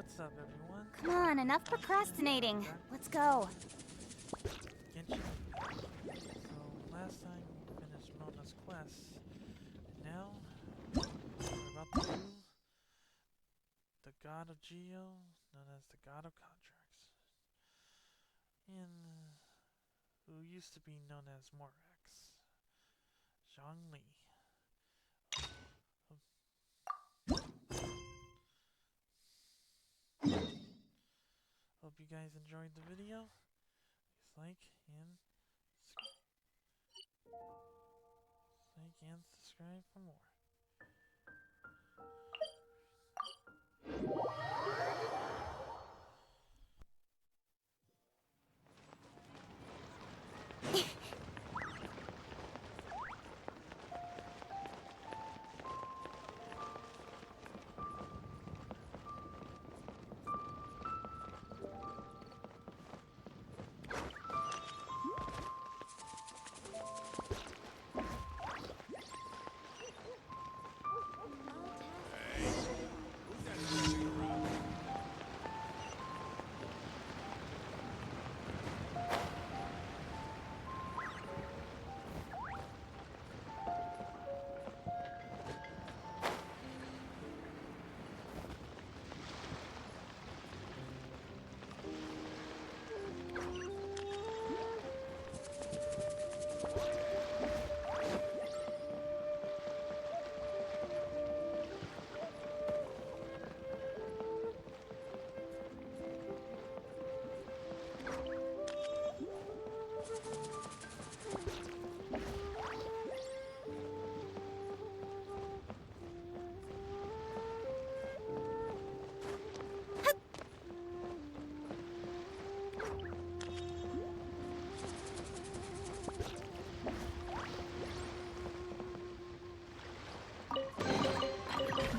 What's up, everyone? Come on, enough procrastinating. Let's go. Genshin Impact. So, last time we finished Mona's quest, and now we're about to do the God of Geo, known as the God of Contracts, and who used to be known as Morax, Zhongli. Hope you guys enjoyed the video. Please like and subscribe for more.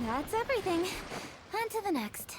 That's everything. On to the next.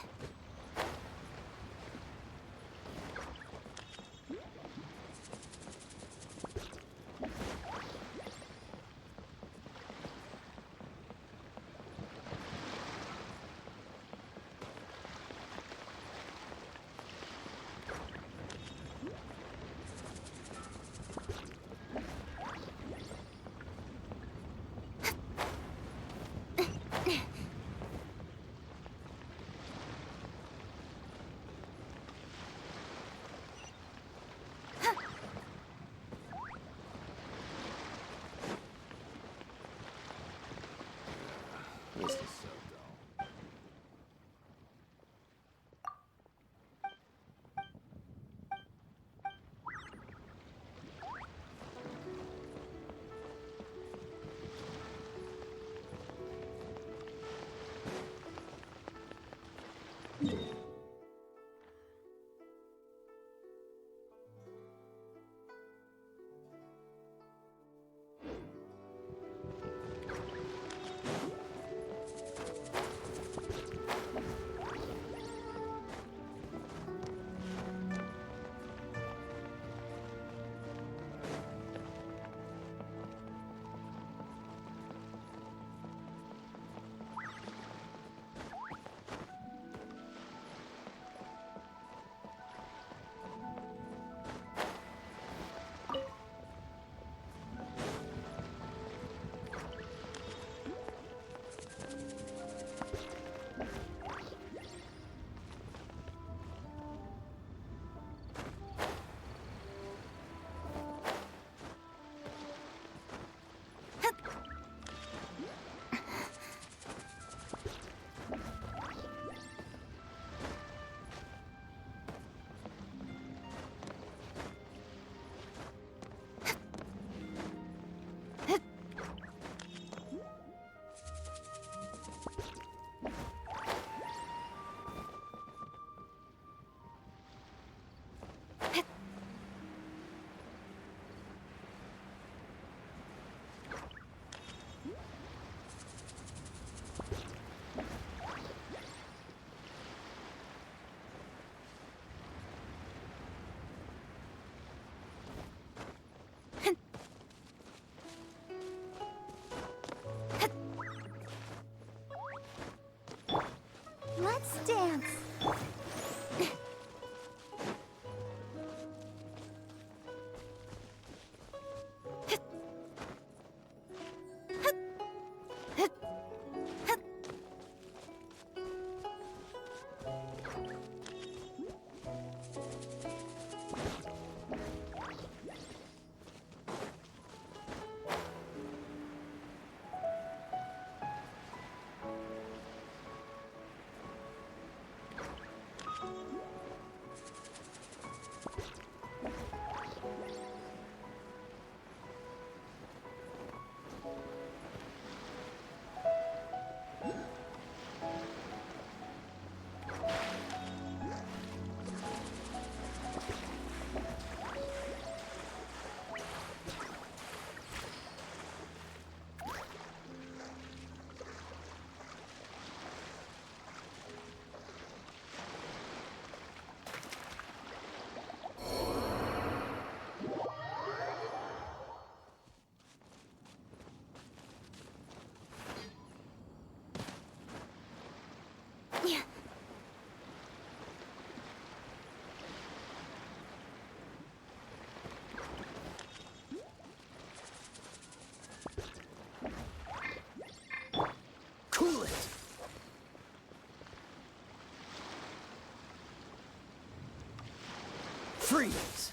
Freeze!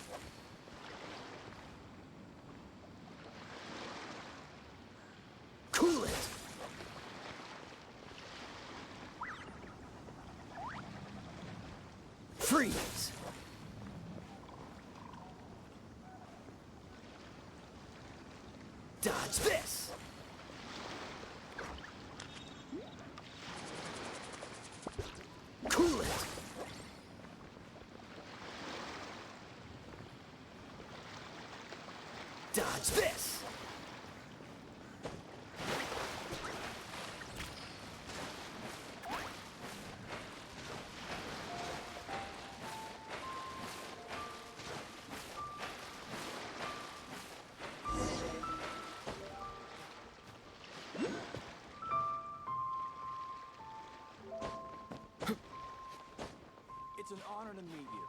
Cool it! Freeze! Dodge this! Cool it! Dodge this! It's an honor to meet you.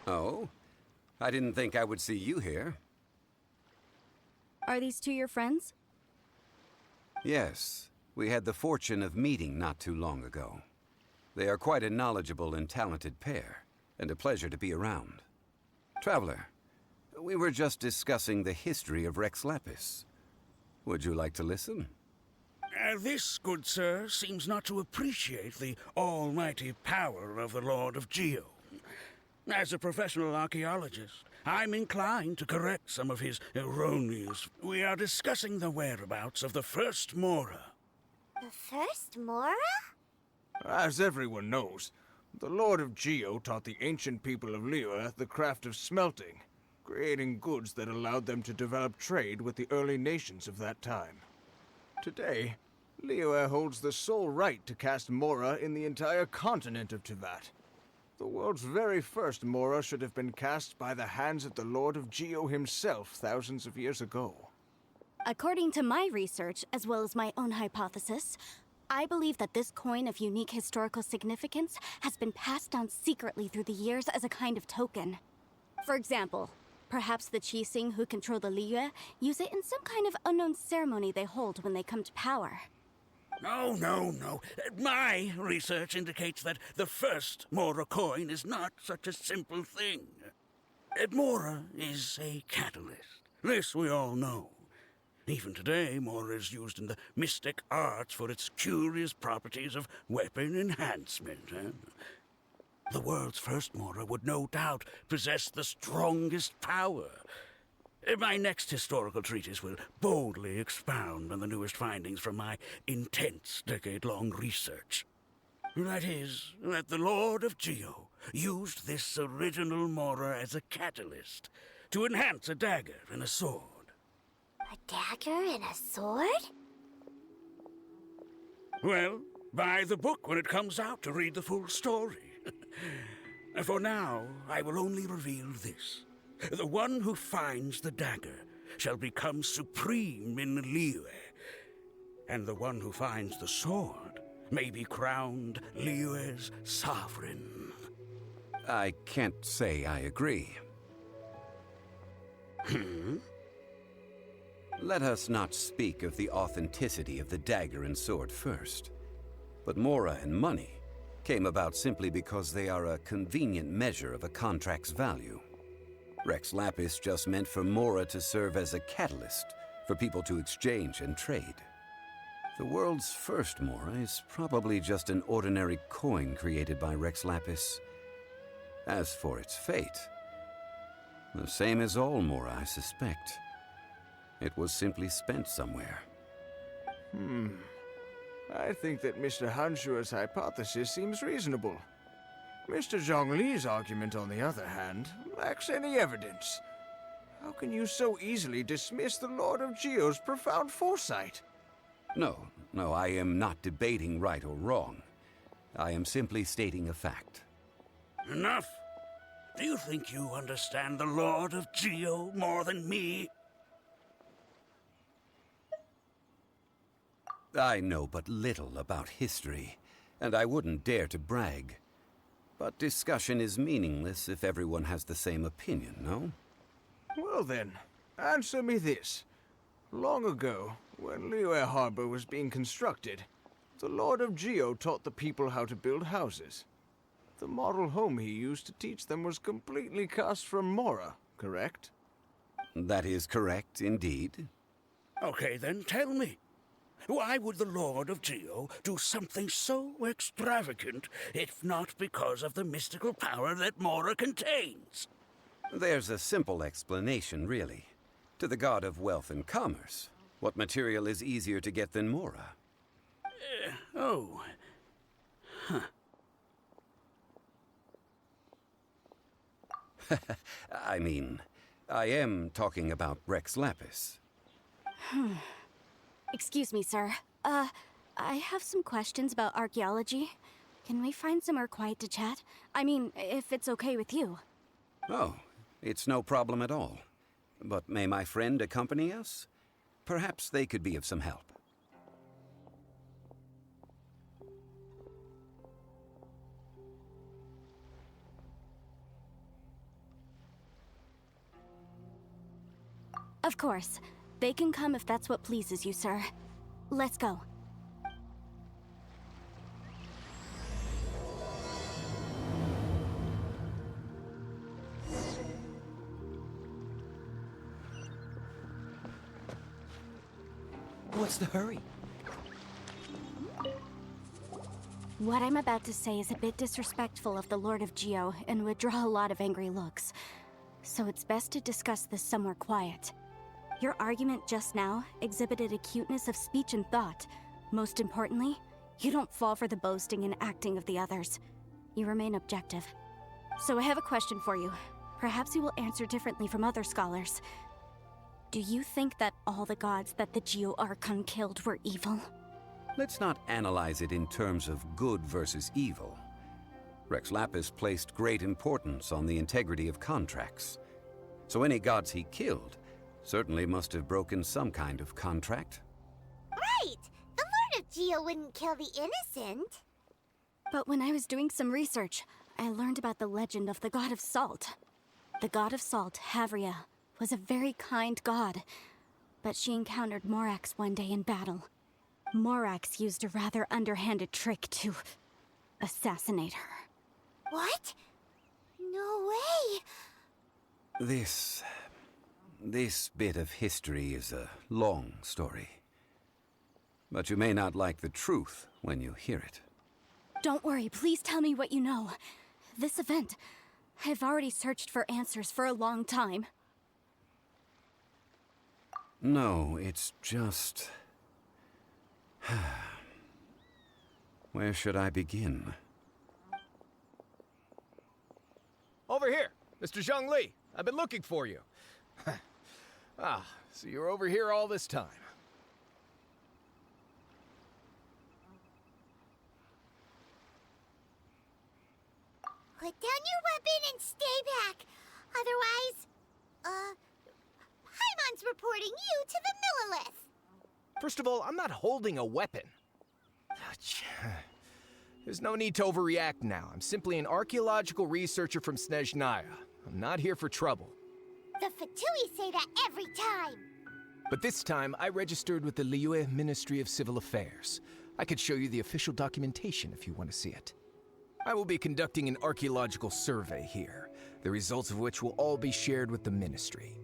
Oh? I didn't think I would see you here. Are these two your friends? Yes, we had the fortune of meeting not too long ago. They are quite a knowledgeable and talented pair, and a pleasure to be around. Traveler, we were just discussing the history of Rex Lapis. Would you like to listen? This, good sir, seems not to appreciate the almighty power of the Lord of Geo. As a professional archaeologist, I'm inclined to correct some of his erroneous... We are discussing the whereabouts of the first Mora. The first Mora? As everyone knows, the Lord of Geo taught the ancient people of Liyue the craft of smelting, creating goods that allowed them to develop trade with the early nations of that time. Today, Liyue holds the sole right to cast Mora in the entire continent of Teyvat. The world's very first Mora should have been cast by the hands of the Lord of Geo himself thousands of years ago. According to my research, as well as my own hypothesis, I believe that this coin of unique historical significance has been passed down secretly through the years as a kind of token. For example, perhaps the Qixing who control the Liyue use it in some kind of unknown ceremony they hold when they come to power. No. My research indicates that the first Mora coin is not such a simple thing. Mora is a catalyst. This we all know. Even today, Mora is used in the mystic arts for its curious properties of weapon enhancement. The world's first Mora would no doubt possess the strongest power. My next historical treatise will boldly expound on the newest findings from my intense decade-long research. That is, that the Lord of Geo used this original Mora as a catalyst to enhance a dagger and a sword. A dagger and a sword? Well, buy the book when it comes out to read the full story. For now, I will only reveal this. The one who finds the dagger shall become supreme in Liyue, and the one who finds the sword may be crowned Liyue's sovereign. I can't say I agree. Let us not speak of the authenticity of the dagger and sword first. But Mora and money came about simply because they are a convenient measure of a contract's value. Rex Lapis just meant for Mora to serve as a catalyst for people to exchange and trade. The world's first Mora is probably just an ordinary coin created by Rex Lapis. As for its fate, the same as all Mora, I suspect. It was simply spent somewhere. I think that Mr. Hanshua's hypothesis seems reasonable. Mr. Zhongli's argument, on the other hand, lacks any evidence. How can you so easily dismiss the Lord of Geo's profound foresight? No, I am not debating right or wrong. I am simply stating a fact. Enough! Do you think you understand the Lord of Geo more than me? I know but little about history, and I wouldn't dare to brag. But discussion is meaningless if everyone has the same opinion, no? Well then, answer me this. Long ago, when Liyue Harbor was being constructed, the Lord of Geo taught the people how to build houses. The model home he used to teach them was completely cast from Mora, correct? That is correct, indeed. Okay, then tell me. Why would the Lord of Geo do something so extravagant if not because of the mystical power that Mora contains? There's a simple explanation, really. To the god of wealth and commerce, what material is easier to get than Mora? Oh. Huh. I mean, I am talking about Rex Lapis. Excuse me, sir. I have some questions about archaeology. Can we find somewhere quiet to chat? I mean, if it's okay with you. Oh, it's no problem at all. But may my friend accompany us? Perhaps they could be of some help. Of course. They can come if that's what pleases you, sir. Let's go. What's the hurry? What I'm about to say is a bit disrespectful of the Lord of Geo and would draw a lot of angry looks. So it's best to discuss this somewhere quiet. Your argument just now exhibited acuteness of speech and thought. Most importantly, you don't fall for the boasting and acting of the others. You remain objective. So I have a question for you. Perhaps you will answer differently from other scholars. Do you think that all the gods that the Geo Archon killed were evil? Let's not analyze it in terms of good versus evil. Rex Lapis placed great importance on the integrity of contracts. So any gods he killed certainly must have broken some kind of contract. Right! The Lord of Geo wouldn't kill the innocent. But when I was doing some research, I learned about the legend of the god of salt. The god of salt, Havria, was a very kind god, but she encountered Morax one day in battle. Morax used a rather underhanded trick to assassinate her. What? No way! This bit of history is a long story. But you may not like the truth when you hear it. Don't worry, please tell me what you know. This event, I've already searched for answers for a long time. No, it's just... Where should I begin? Over here, Mr. Zhongli. I've been looking for you. So you're over here all this time. Put down your weapon and stay back. Otherwise, Paimon's reporting you to the Millilith. First of all, I'm not holding a weapon. There's no need to overreact now. I'm simply an archaeological researcher from Snezhnaya. I'm not here for trouble. The Fatui say that every time. But this time, I registered with the Liyue Ministry of Civil Affairs. I could show you the official documentation if you want to see it. I will be conducting an archaeological survey here, the results of which will all be shared with the ministry.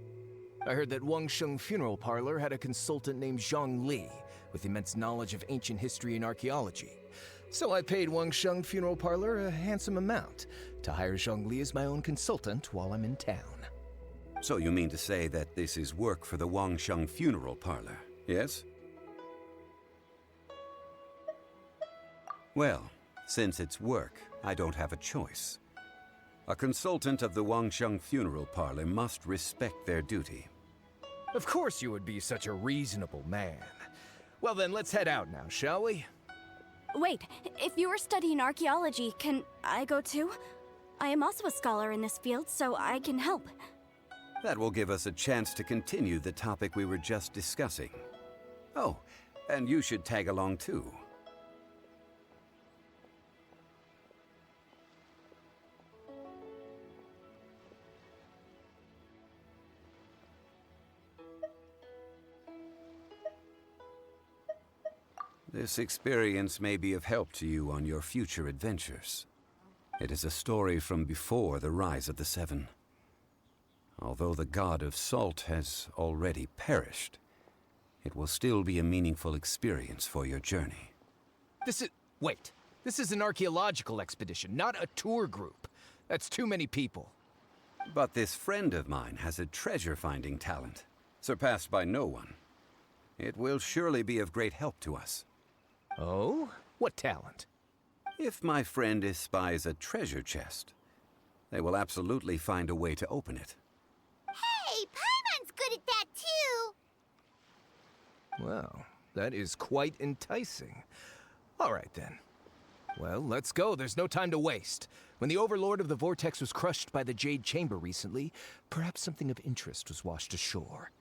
I heard that Wangsheng Funeral Parlor had a consultant named Zhongli with immense knowledge of ancient history and archaeology. So I paid Wangsheng Funeral Parlor a handsome amount to hire Zhongli as my own consultant while I'm in town. So you mean to say that this is work for the Wangsheng Funeral Parlor, yes? Well, since it's work, I don't have a choice. A consultant of the Wangsheng Funeral Parlor must respect their duty. Of course you would be such a reasonable man. Well then, let's head out now, shall we? Wait, if you are studying archaeology, can I go too? I am also a scholar in this field, so I can help. That will give us a chance to continue the topic we were just discussing. Oh, and you should tag along too. This experience may be of help to you on your future adventures. It is a story from before the rise of the Seven. Although the god of salt has already perished, it will still be a meaningful experience for your journey. Wait. This is an archaeological expedition, not a tour group. That's too many people. But this friend of mine has a treasure-finding talent, surpassed by no one. It will surely be of great help to us. Oh? What talent? If my friend espies a treasure chest, they will absolutely find a way to open it. Hey, Paimon's good at that too! Well, that is quite enticing. All right then. Well, let's go. There's no time to waste. When the Overlord of the Vortex was crushed by the Jade Chamber recently, perhaps something of interest was washed ashore.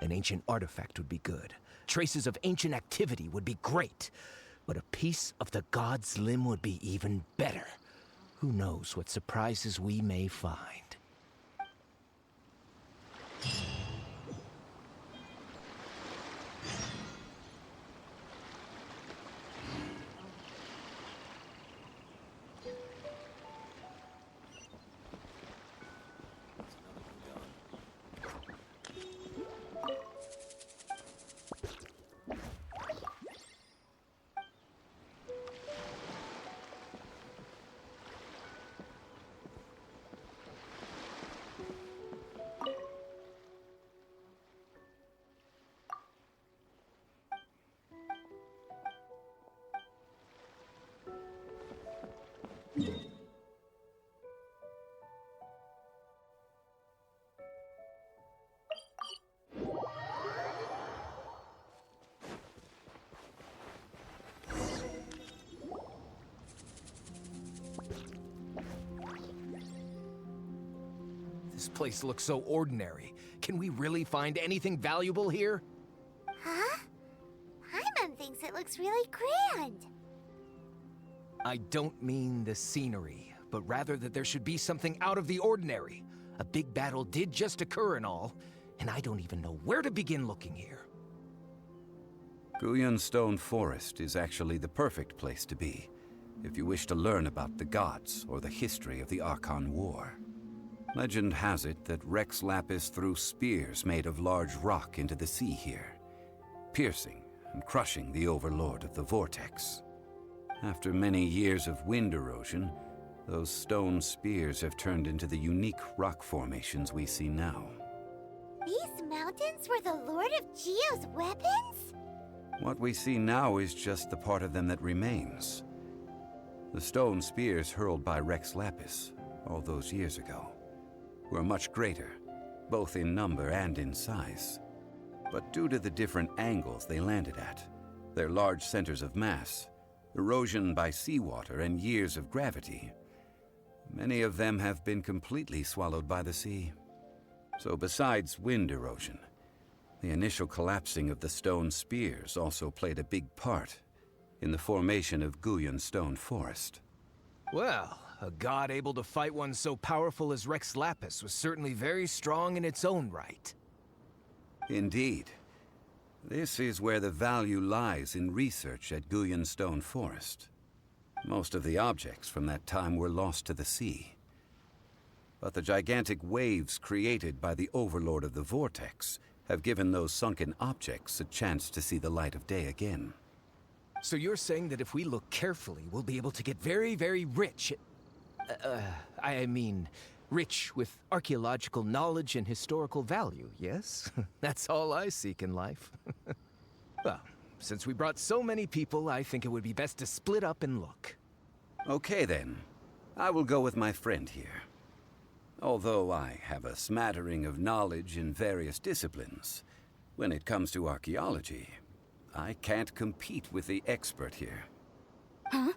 An ancient artifact would be good. Traces of ancient activity would be great. But a piece of the god's limb would be even better. Who knows what surprises we may find. This place looks so ordinary. Can we really find anything valuable here? Huh? Paimon thinks it looks really grand. I don't mean the scenery, but rather that there should be something out of the ordinary. A big battle did just occur and all, and I don't even know where to begin looking here. Guyan Stone Forest is actually the perfect place to be, if you wish to learn about the gods or the history of the Archon War. Legend has it that Rex Lapis threw spears made of large rock into the sea here, piercing and crushing the Overlord of the Vortex. After many years of wind erosion, those stone spears have turned into the unique rock formations we see now. These mountains were the Lord of Geo's weapons? What we see now is just the part of them that remains. The stone spears hurled by Rex Lapis all those years ago were much greater, both in number and in size. But due to the different angles they landed at, their large centers of mass, erosion by seawater, and years of gravity, many of them have been completely swallowed by the sea. So besides wind erosion, the initial collapsing of the stone spears also played a big part in the formation of Guyan Stone Forest. Well, a god able to fight one so powerful as Rex Lapis was certainly very strong in its own right. Indeed. This is where the value lies in research at Guyun Stone Forest. Most of the objects from that time were lost to the sea. But the gigantic waves created by the Overlord of the Vortex have given those sunken objects a chance to see the light of day again. So you're saying that if we look carefully, we'll be able to get very, very rich. I mean, rich with archaeological knowledge and historical value, yes? That's all I seek in life. Well, since we brought so many people, I think it would be best to split up and look. Okay then. I will go with my friend here. Although I have a smattering of knowledge in various disciplines, when it comes to archaeology, I can't compete with the expert here. Huh?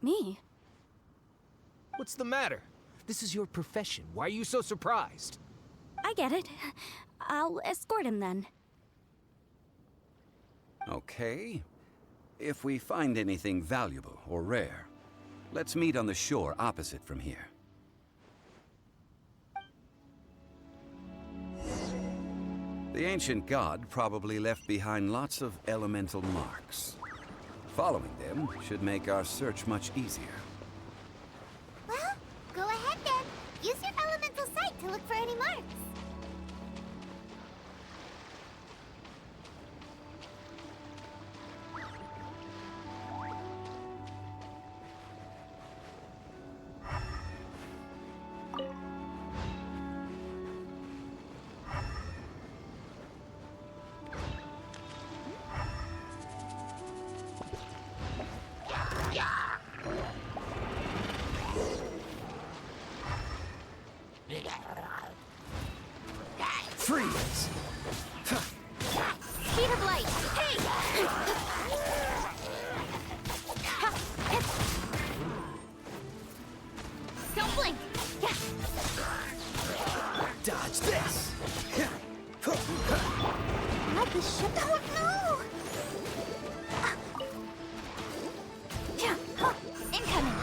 Me? What's the matter? This is your profession. Why are you so surprised? I get it. I'll escort him then. Okay. If we find anything valuable or rare, let's meet on the shore opposite from here. The ancient god probably left behind lots of elemental marks. Following them should make our search much easier. Well, go ahead then. Use your elemental sight to look for any marks. Freeze! Speed of light! Hey! Don't blink! Dodge this! Not the ship. Oh no! Incoming!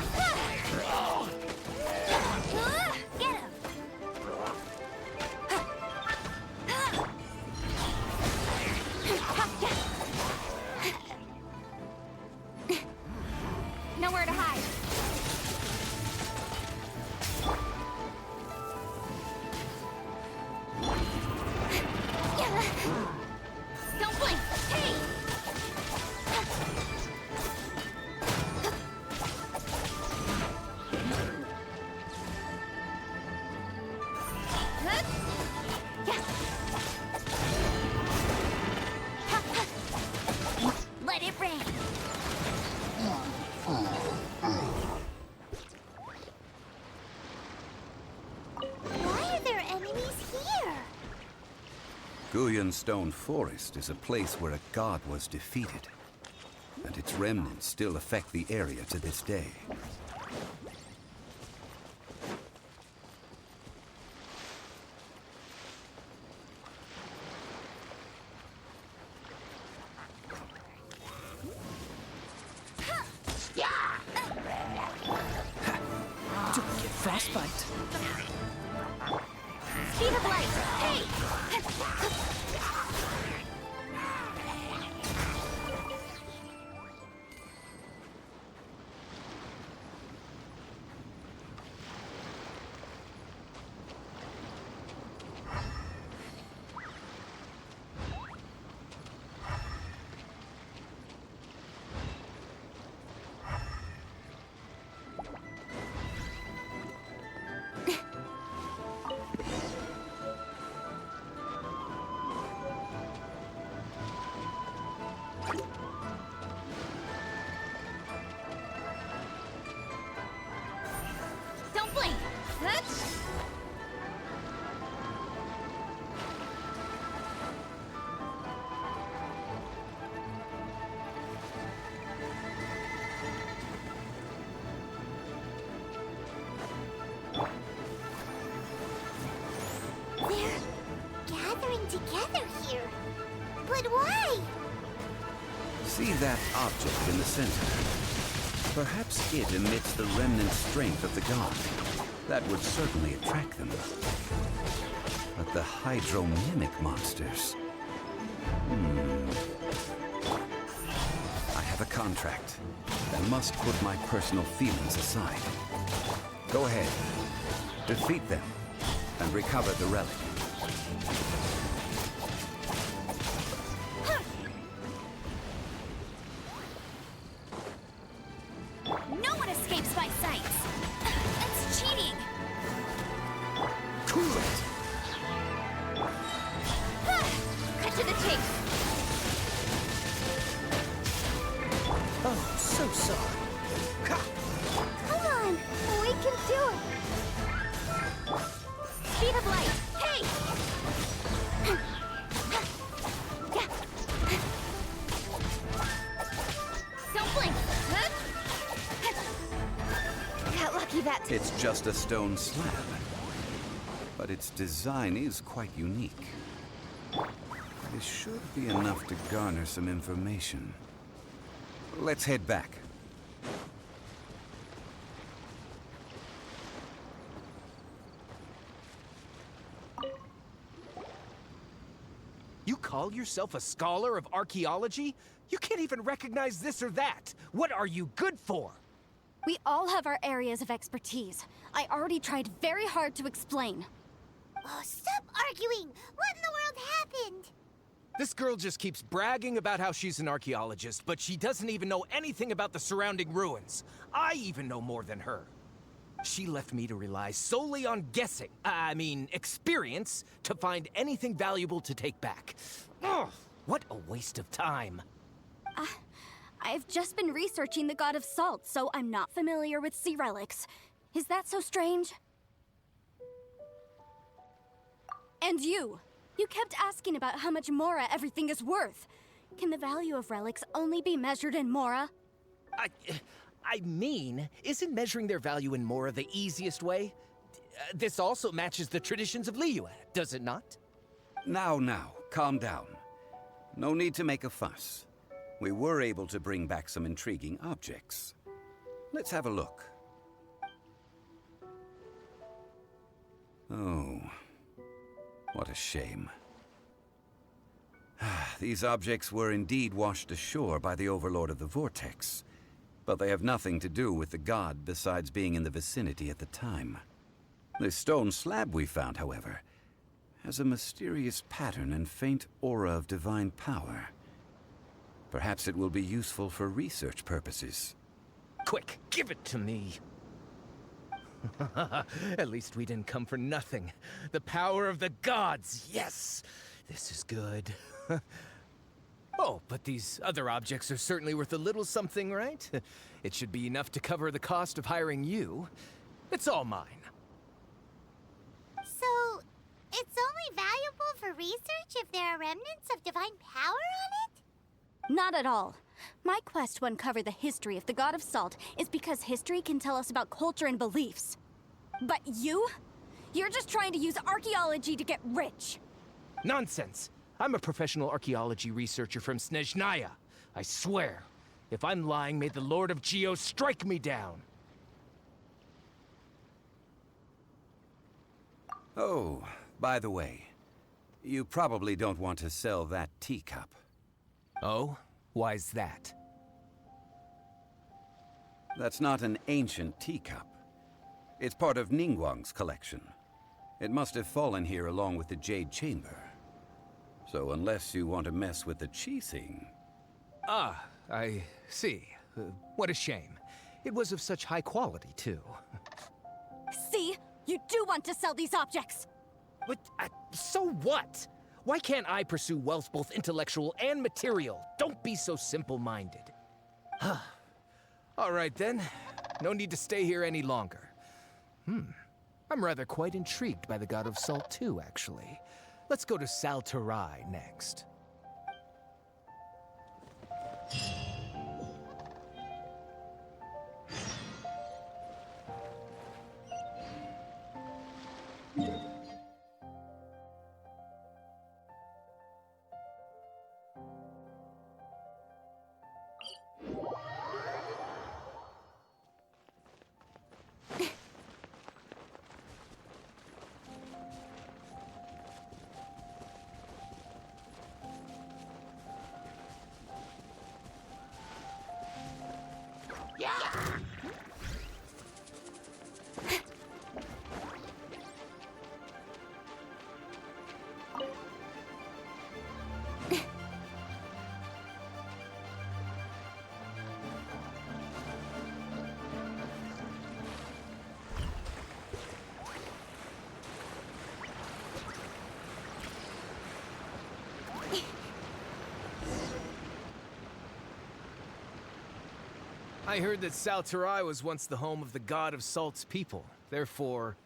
Get him! Nowhere to hide. Don't blink! Hey! Let it rain! Why are there enemies here? Guyun Stone Forest is a place where a god was defeated, and its remnants still affect the area to this day. Don't get frostbite. Speed of light! Hey! Don't blink! They're gathering together here. But why? See that object in the center? Perhaps it emits the remnant strength of the god. That would certainly attract them. But the hydromimic monsters... contract. I must put my personal feelings aside. Go ahead. Defeat them and recover the relic. No one escapes my sights! That's cheating! Cool it! Cut to the chase! Oh, so sorry. Come on, we can do it. Speed of light! Hey! Don't blink! Got lucky that time. It's just a stone slab. But its design is quite unique. This should be enough to garner some information. Let's head back. You call yourself a scholar of archaeology? You can't even recognize this or that. What are you good for? We all have our areas of expertise. I already tried very hard to explain. Oh, stop arguing! What in the world happened? This girl just keeps bragging about how she's an archaeologist, but she doesn't even know anything about the surrounding ruins. I even know more than her. She left me to rely solely on guessing, experience, to find anything valuable to take back. Ugh, what a waste of time. I've just been researching the God of Salt, so I'm not familiar with sea relics. Is that so strange? And you kept asking about how much Mora everything is worth. Can the value of relics only be measured in Mora? Isn't measuring their value in Mora the easiest way? This also matches the traditions of Liyue, does it not? Now, calm down. No need to make a fuss. We were able to bring back some intriguing objects. Let's have a look. Oh, what a shame. These objects were indeed washed ashore by the Overlord of the Vortex, but they have nothing to do with the god besides being in the vicinity at the time. The stone slab we found, however, has a mysterious pattern and faint aura of divine power. Perhaps it will be useful for research purposes. Quick, give it to me. At least we didn't come for nothing. The power of the gods, yes! This is good. Oh, but these other objects are certainly worth a little something, right? It should be enough to cover the cost of hiring you. It's all mine. So, it's only valuable for research if there are remnants of divine power on it? Not at all. My quest to uncover the history of the God of Salt is because history can tell us about culture and beliefs. But you're just trying to use archaeology to get rich. Nonsense! I'm a professional archaeology researcher from Snezhnaya. I swear, if I'm lying, may the Lord of Geo strike me down. Oh, by the way, you probably don't want to sell that teacup. Oh? Why's that? That's not an ancient teacup. It's part of Ningguang's collection. It must have fallen here along with the Jade Chamber. So unless you want to mess with the Qixing... Ah, I see. What a shame. It was of such high quality, too. See? You do want to sell these objects! But, so what? Why can't I pursue wealth both intellectual and material? Don't be so simple-minded. All right, then. No need to stay here any longer. I'm rather quite intrigued by the God of Salt, too, actually. Let's go to Sal Tarai next. I heard that Salterai was once the home of the god of Salt's people. Therefore,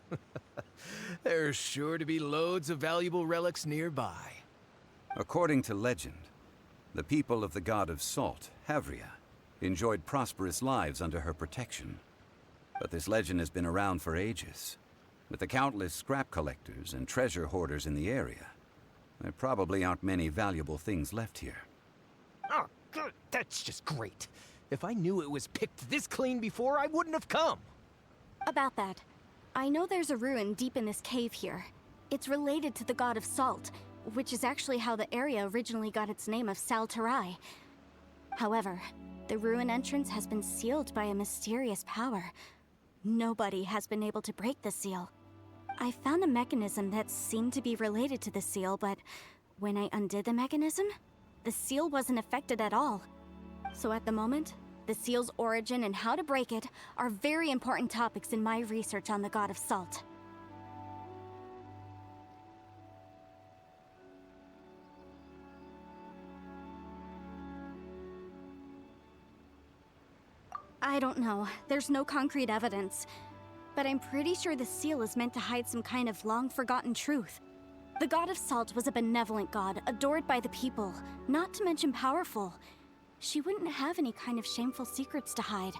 there's sure to be loads of valuable relics nearby. According to legend, the people of the god of Salt, Havria, enjoyed prosperous lives under her protection. But this legend has been around for ages. With the countless scrap collectors and treasure hoarders in the area, there probably aren't many valuable things left here. Oh, good. That's just great. If I knew it was picked this clean before, I wouldn't have come. About that, I know there's a ruin deep in this cave here. It's related to the god of Salt, which is actually how the area originally got its name of Salterai. However, the ruin entrance has been sealed by a mysterious power. Nobody has been able to break the seal. I found a mechanism that seemed to be related to the seal, but when I undid the mechanism, the seal wasn't affected at all. So at the moment, the seal's origin and how to break it are very important topics in my research on the god of Salt. I don't know. There's no concrete evidence. But I'm pretty sure the seal is meant to hide some kind of long-forgotten truth. The god of Salt was a benevolent god, adored by the people, not to mention powerful. She wouldn't have any kind of shameful secrets to hide.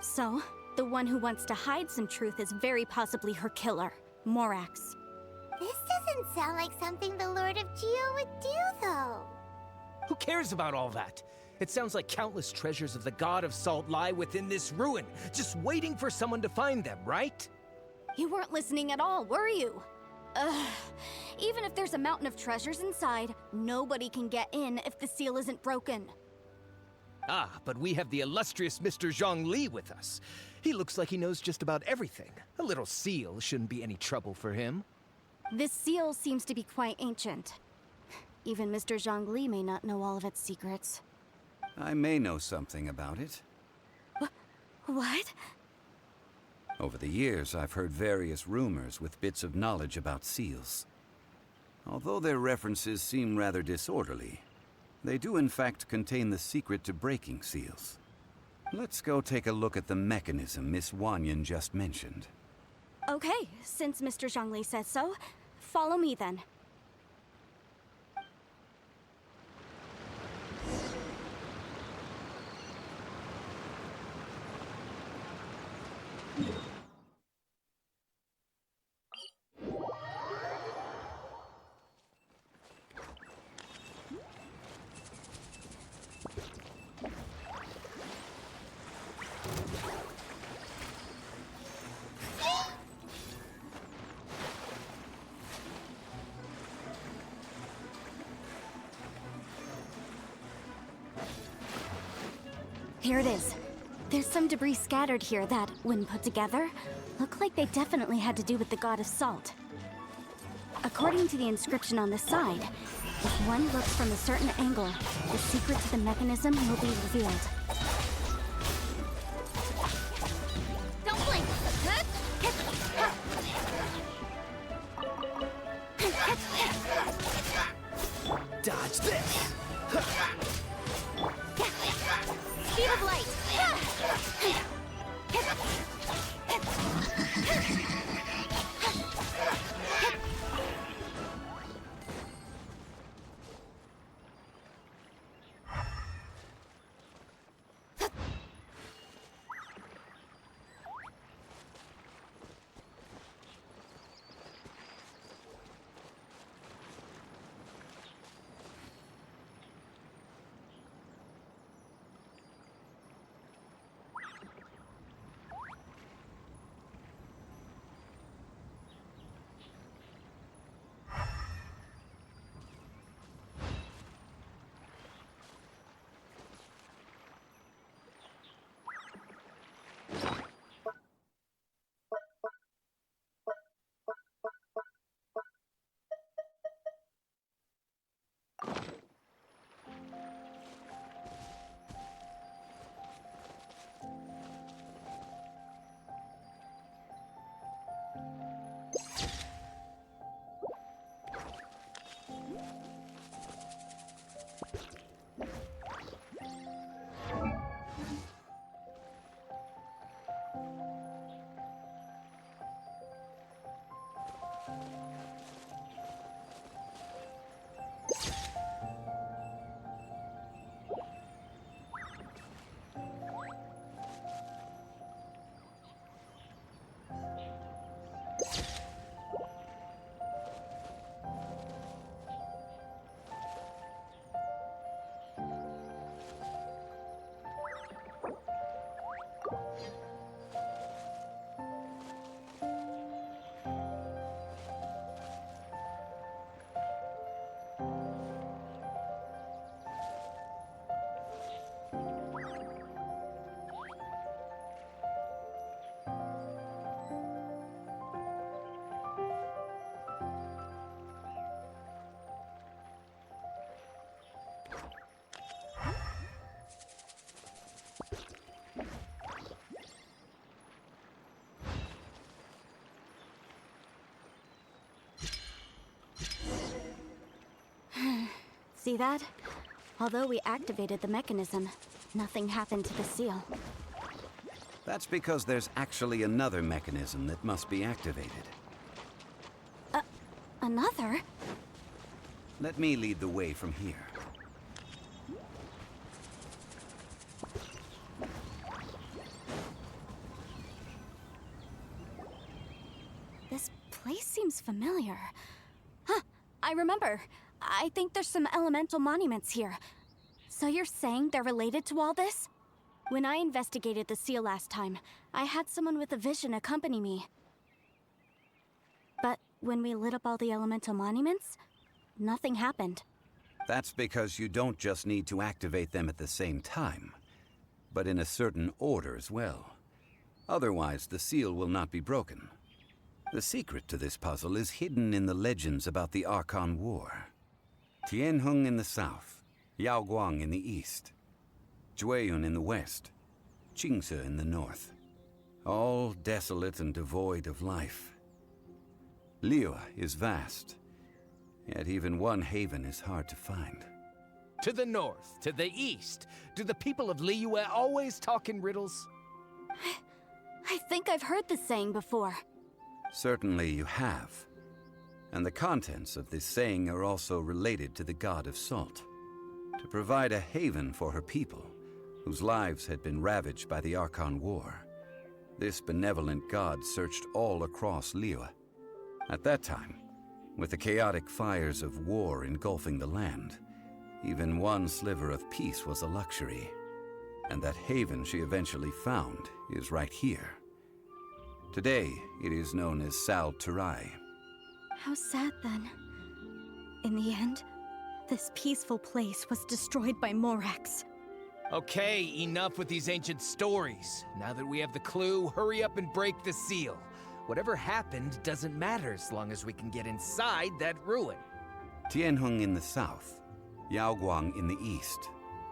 So, the one who wants to hide some truth is very possibly her killer, Morax. This doesn't sound like something the Lord of Geo would do, though. Who cares about all that? It sounds like countless treasures of the god of Salt lie within this ruin, just waiting for someone to find them, right? You weren't listening at all, were you? Ugh. Even if there's a mountain of treasures inside, nobody can get in if the seal isn't broken. Ah, but we have the illustrious Mr. Zhongli with us. He looks like he knows just about everything. A little seal shouldn't be any trouble for him. This seal seems to be quite ancient. Even Mr. Zhongli may not know all of its secrets. I may know something about it. What? Over the years, I've heard various rumors with bits of knowledge about seals. Although their references seem rather disorderly, they do in fact contain the secret to breaking seals. Let's go take a look at the mechanism Miss Wanyan just mentioned. Okay, since Mr. Zhongli says so, follow me then. Here it is. There's some debris scattered here that, when put together, look like they definitely had to do with the god of Salt. According to the inscription on the side, if one looks from a certain angle, the secret to the mechanism will be revealed. Don't blink! Dodge this! Speed of light! See that? Although we activated the mechanism, nothing happened to the seal. That's because there's actually another mechanism that must be activated. Another? Let me lead the way from here. This place seems familiar. Huh, I remember. I think there's some elemental monuments here. So you're saying they're related to all this? When I investigated the seal last time, I had someone with a vision accompany me. But when we lit up all the elemental monuments, nothing happened. That's because you don't just need to activate them at the same time, but in a certain order as well. Otherwise, the seal will not be broken. The secret to this puzzle is hidden in the legends about the Archon War. Tianheng in the south, Yaoguang in the east, Jueyun in the west, Qingce in the north. All desolate and devoid of life. Liyue is vast, yet even one haven is hard to find. To the north, to the east. Do the people of Liyue always talk in riddles? I think I've heard this saying before. Certainly you have. And the contents of this saying are also related to the god of salt. To provide a haven for her people, whose lives had been ravaged by the Archon War, this benevolent god searched all across Liyue. At that time, with the chaotic fires of war engulfing the land, even one sliver of peace was a luxury. And that haven she eventually found is right here. Today, it is known as Sal Turai. How sad then. In the end, this peaceful place was destroyed by Morax. Okay, enough with these ancient stories. Now that we have the clue, hurry up and break the seal. Whatever happened doesn't matter as long as we can get inside that ruin. Tianheng in the south, Yaoguang in the east,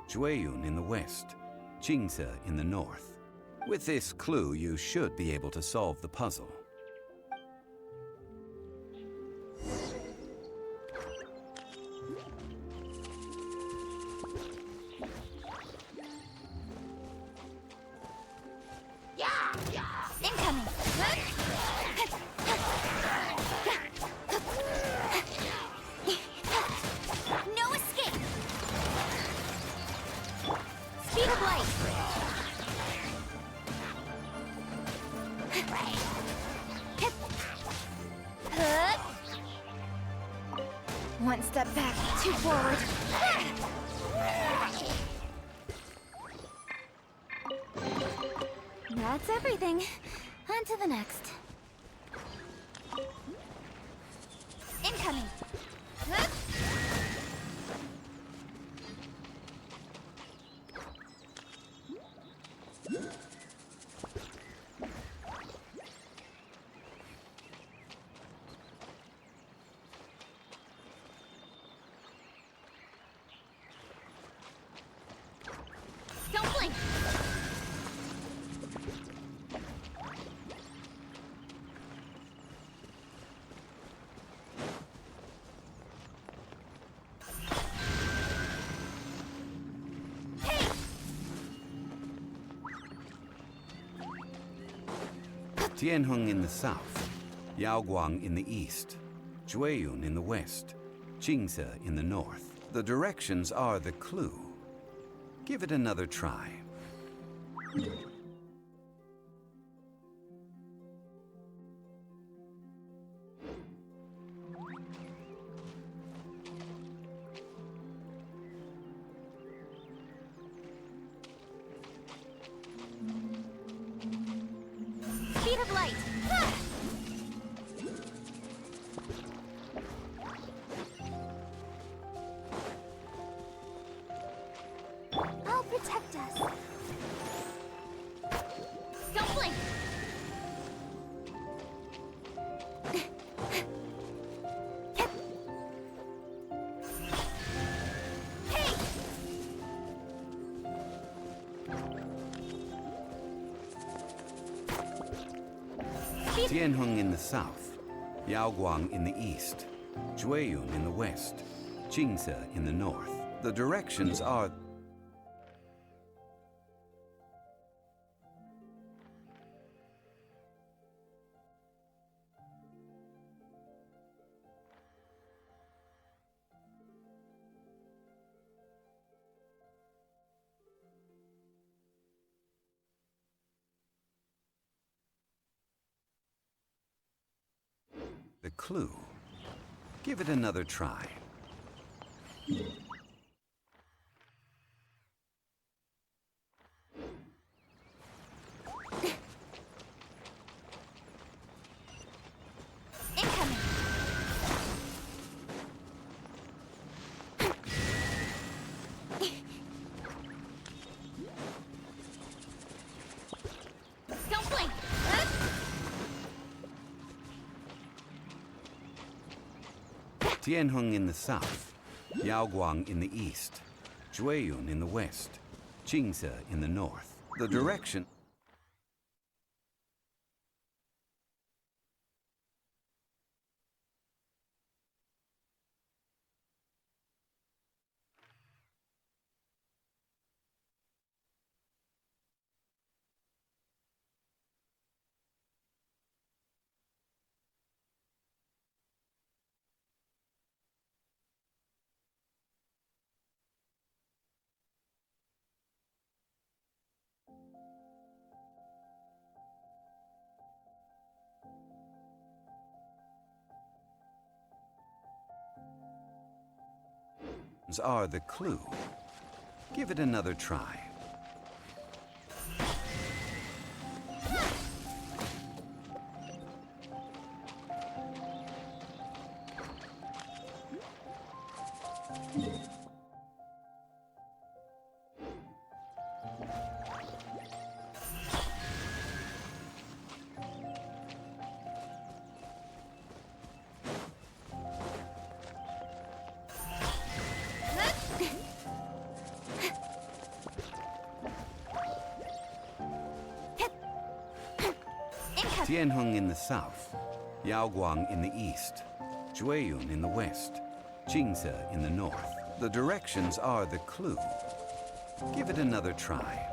Jueyun in the west, Qingce in the north. With this clue, you should be able to solve the puzzle. Incoming! No escape! Speed of light! One step back, two forward. That's everything. On to the next. Incoming. Don't blink! Tianheng in the south, Yaoguang in the east, Jueyun in the west, Qingce in the north. The directions are the clue. Give it another try. Speed of light! I'll protect us. Don't blink! Hey! Tianheng in the south, Yaoguang in the east, Jueyun in the west, Jingse in the north. The directions are... The clue. Give it another try. Incoming! Don't blink! Tianheng in the south, Yaoguang in the east, Jueyun in the west, Jingse in the north. The direction... are the clue. Give it another try. Tianheng in the south, Yaoguang in the east, Jueyun in the west, Jingse in the north. The directions are the clue. Give it another try.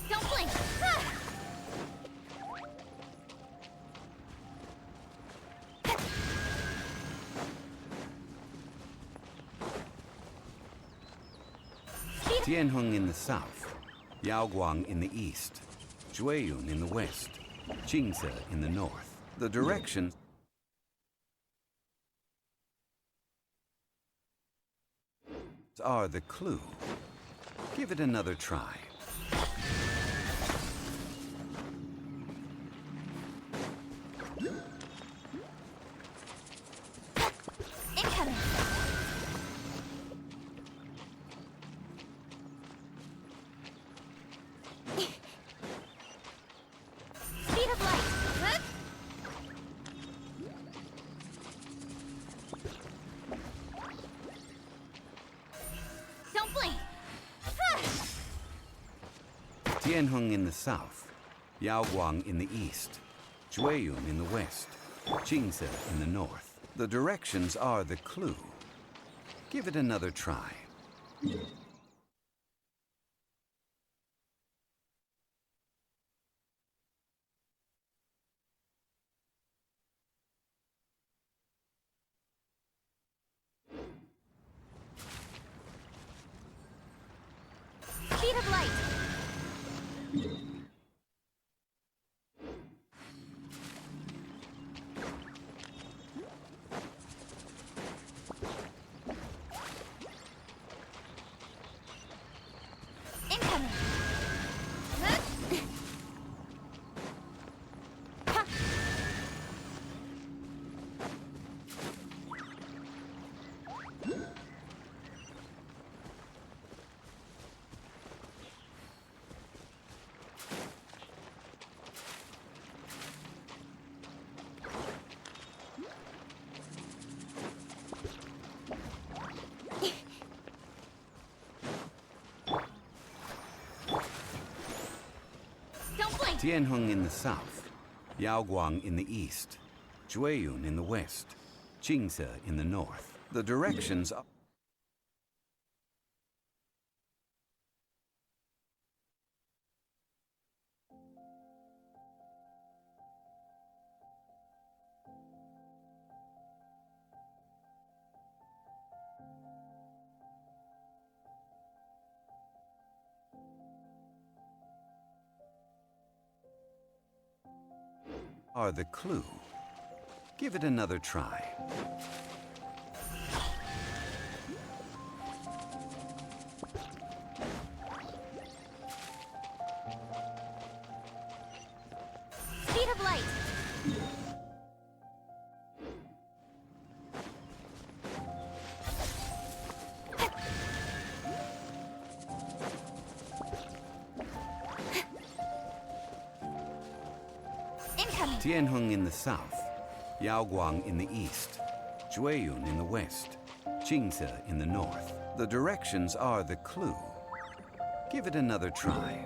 Don't blink! Tianheng in the south, Yaoguang in the east, Jueyun in the west, Jingse in the north. The directions are the clue. Give it another try. Incoming! Speed of light! Huh? Don't blink! Tianheng in the south, Yaoguang in the east, Jueyun in the west, Jingse in the north. The directions are the clue. Give it another try. Speed of light! Incoming! Huh? Ha! Tianheng in the south, Yaoguang in the east, Jueyun in the west, Qingce in the north. The directions are the clue. Give it another try. Speed of light. Incoming. Tianheng in the south, Yaoguang in the east, Jueyun in the west, Qingce in the north. The directions are the clue. Give it another try.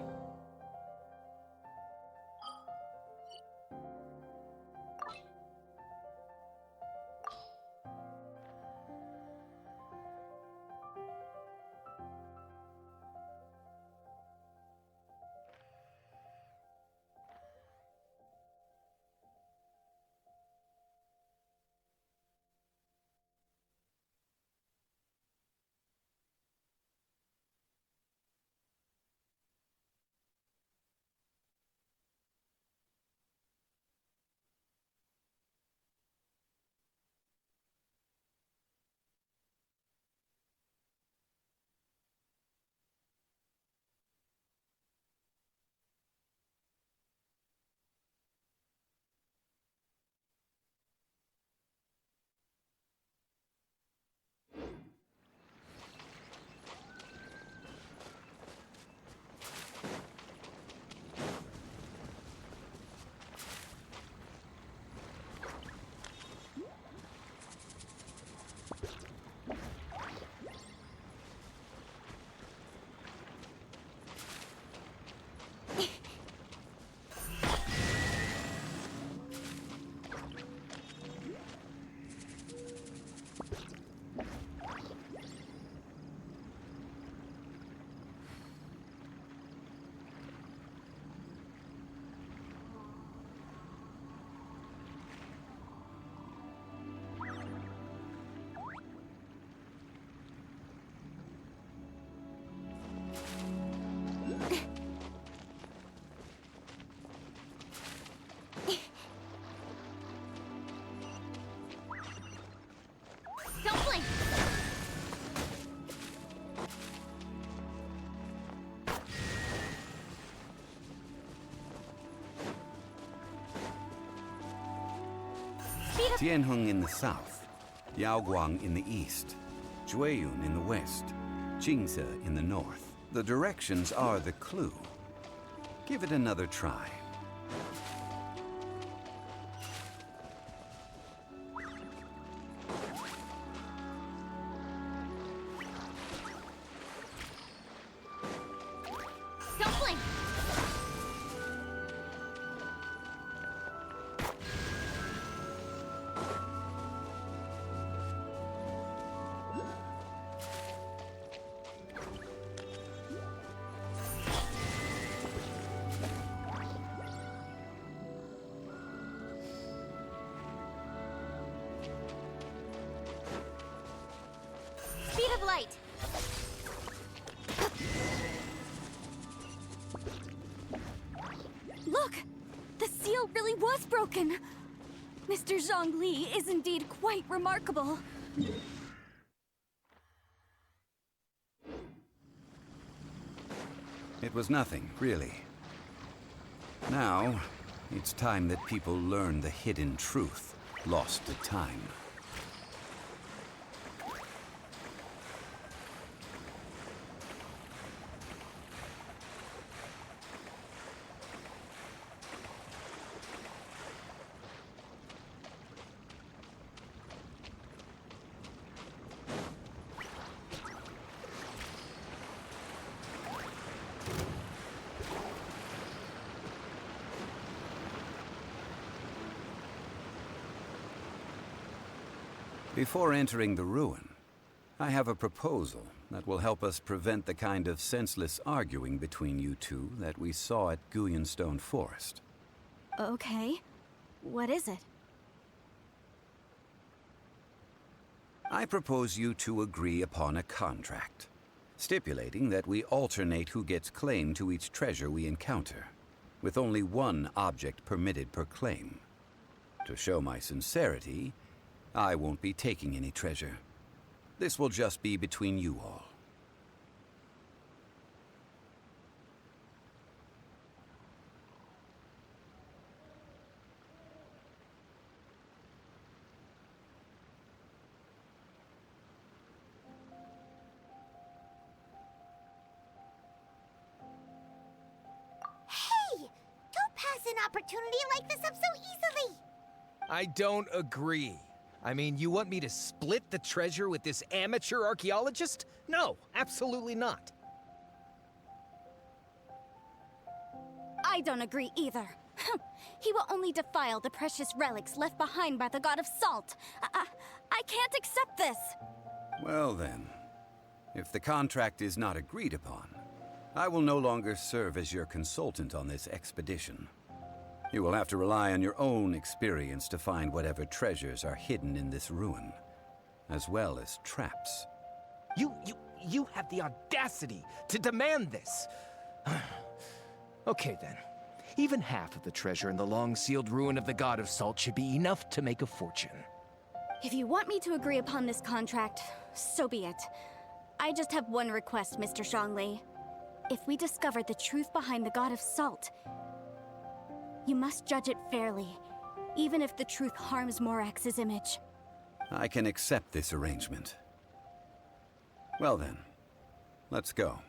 Don't blink. Tianheng in the south, Yaoguang in the east, Jueyun in the west, Qingce in the north. The directions are the clue. Give it another try. Don't blink. Speed of light. Look! The seal really was broken! Mr. Zhongli is indeed quite remarkable. It was nothing, really. Now, it's time that people learn the hidden truth lost to time. Before entering the ruin, I have a proposal that will help us prevent the kind of senseless arguing between you two that we saw at Guyenstone Forest. Okay. What is it? I propose you two agree upon a contract, stipulating that we alternate who gets claim to each treasure we encounter, with only one object permitted per claim. To show my sincerity, I won't be taking any treasure. This will just be between you all. Hey! Don't pass an opportunity like this up so easily! I don't agree. I mean, you want me to split the treasure with this amateur archaeologist? No, absolutely not. I don't agree either. He will only defile the precious relics left behind by the god of salt. I can't accept this. Well then, if the contract is not agreed upon, I will no longer serve as your consultant on this expedition. You will have to rely on your own experience to find whatever treasures are hidden in this ruin, as well as traps. You have the audacity to demand this. Okay then. Even half of the treasure in the long-sealed ruin of the God of Salt should be enough to make a fortune. If you want me to agree upon this contract, so be it. I just have one request, Mr. Zhongli. If we discover the truth behind the God of Salt, you must judge it fairly, even if the truth harms Morax's image. I can accept this arrangement. Well then, let's go.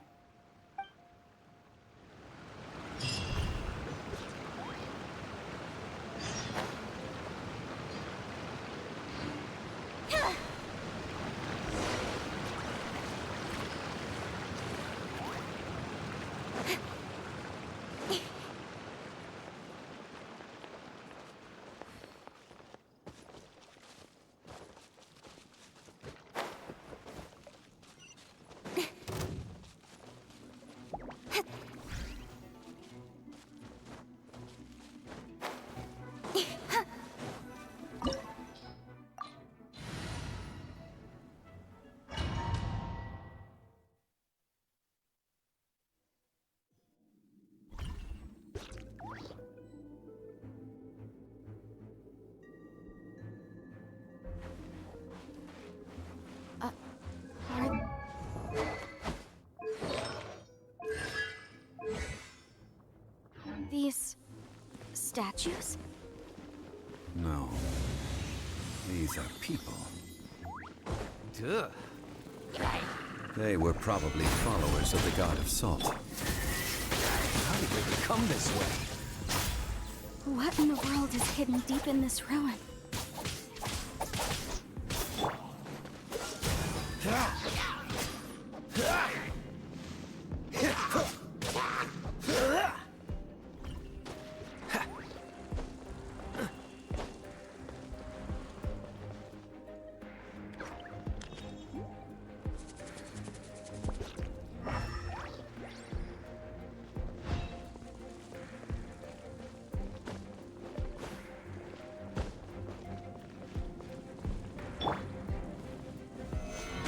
These statues? No. These are people. Duh. They were probably followers of the God of Salt. How did they become this way? What in the world is hidden deep in this ruin?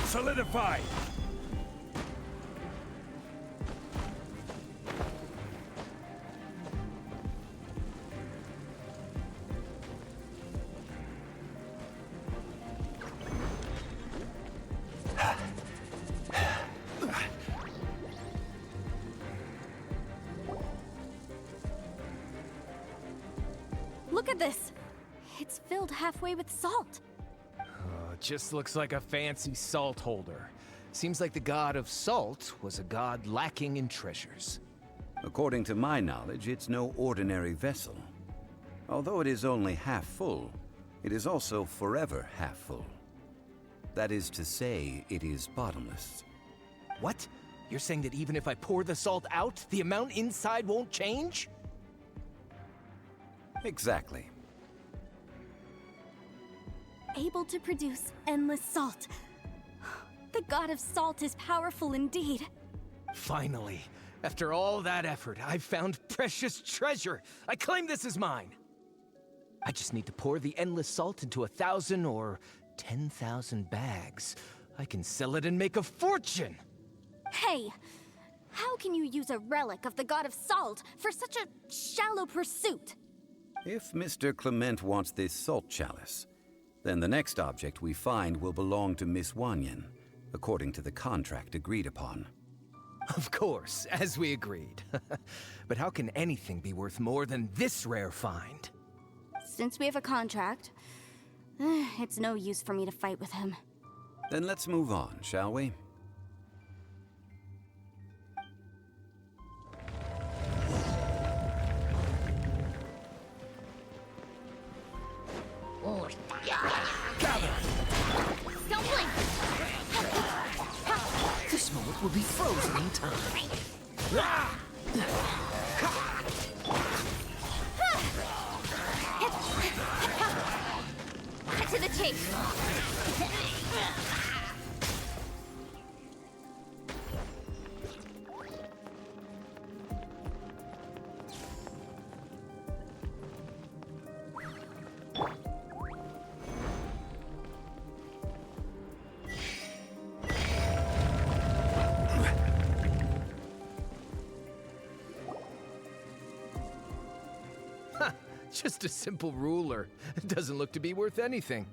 Solidified! Look at this! It's filled halfway with salt. Just looks like a fancy salt holder. Seems like the God of Salt was a god lacking in treasures. According to my knowledge, it's no ordinary vessel. Although it is only half full, it is also forever half full. That is to say, it is bottomless. What? You're saying that even if I pour the salt out, the amount inside won't change? Exactly. able to produce endless salt. The god of salt is powerful indeed. Finally, after all that effort, I've found precious treasure. I claim this as mine. I just need to pour the endless salt into 1,000 or 10,000 bags. I can sell it and make a fortune! Hey, how can you use a relic of the god of salt for such a shallow pursuit? If Mr. Clement wants this salt chalice, then the next object we find will belong to Miss Wanyan, according to the contract agreed upon. Of course, as we agreed. But how can anything be worth more than this rare find? Since we have a contract, it's no use for me to fight with him. Then let's move on, shall we? Don't blink! This moment will be frozen in time. Cut to the chase! Just a simple ruler. It doesn't look to be worth anything.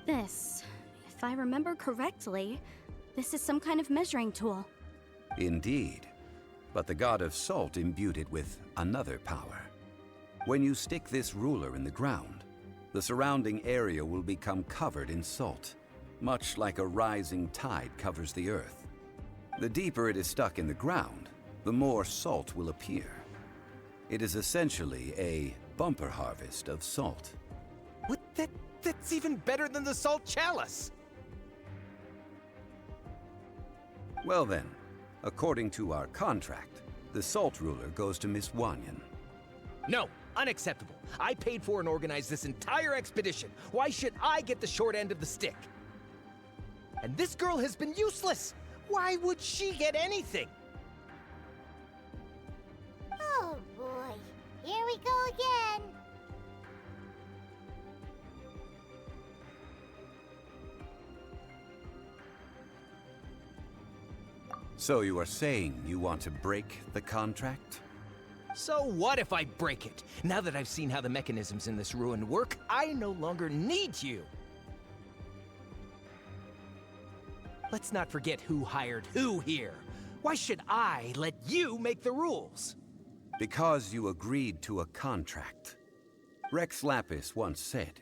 This, if I remember correctly, this is some kind of measuring tool. Indeed. But the god of salt imbued it with another power. When you stick this ruler in the ground, the surrounding area will become covered in salt, much like a rising tide covers the earth. The deeper it is stuck in the ground, the more salt will appear. It is essentially a bumper harvest of salt. What? That's even better than the salt chalice! Well then, according to our contract, the salt ruler goes to Miss Wanyan. No, unacceptable. I paid for and organized this entire expedition. Why should I get the short end of the stick? And this girl has been useless! Why would she get anything? Oh boy, here we go again. So you are saying you want to break the contract? So what if I break it? Now that I've seen how the mechanisms in this ruin work, I no longer need you! Let's not forget who hired who here. Why should I let you make the rules? Because you agreed to a contract. Rex Lapis once said,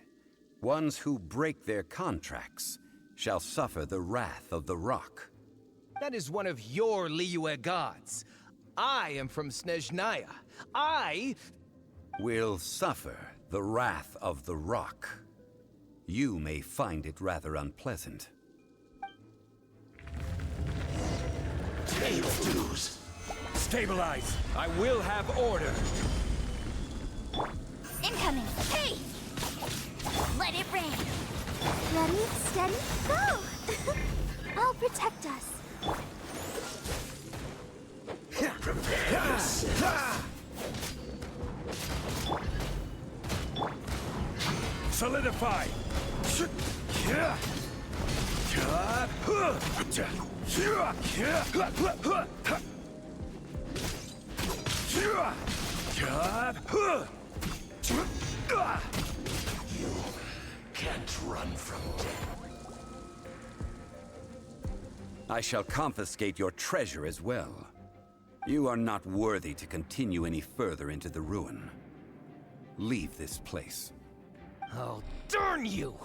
"Ones who break their contracts shall suffer the wrath of the rock." That is one of your Liyue gods. I am from Snezhnaya. I will suffer the wrath of the rock. You may find it rather unpleasant. Tails dues. Stabilize. I will have order. Incoming! Hey! Let it rain! Ready, steady, go! I'll protect us. Prepare yourself. Solidify. You can't run from death. I shall confiscate your treasure as well. You are not worthy to continue any further into the ruin. Leave this place. Oh, darn you!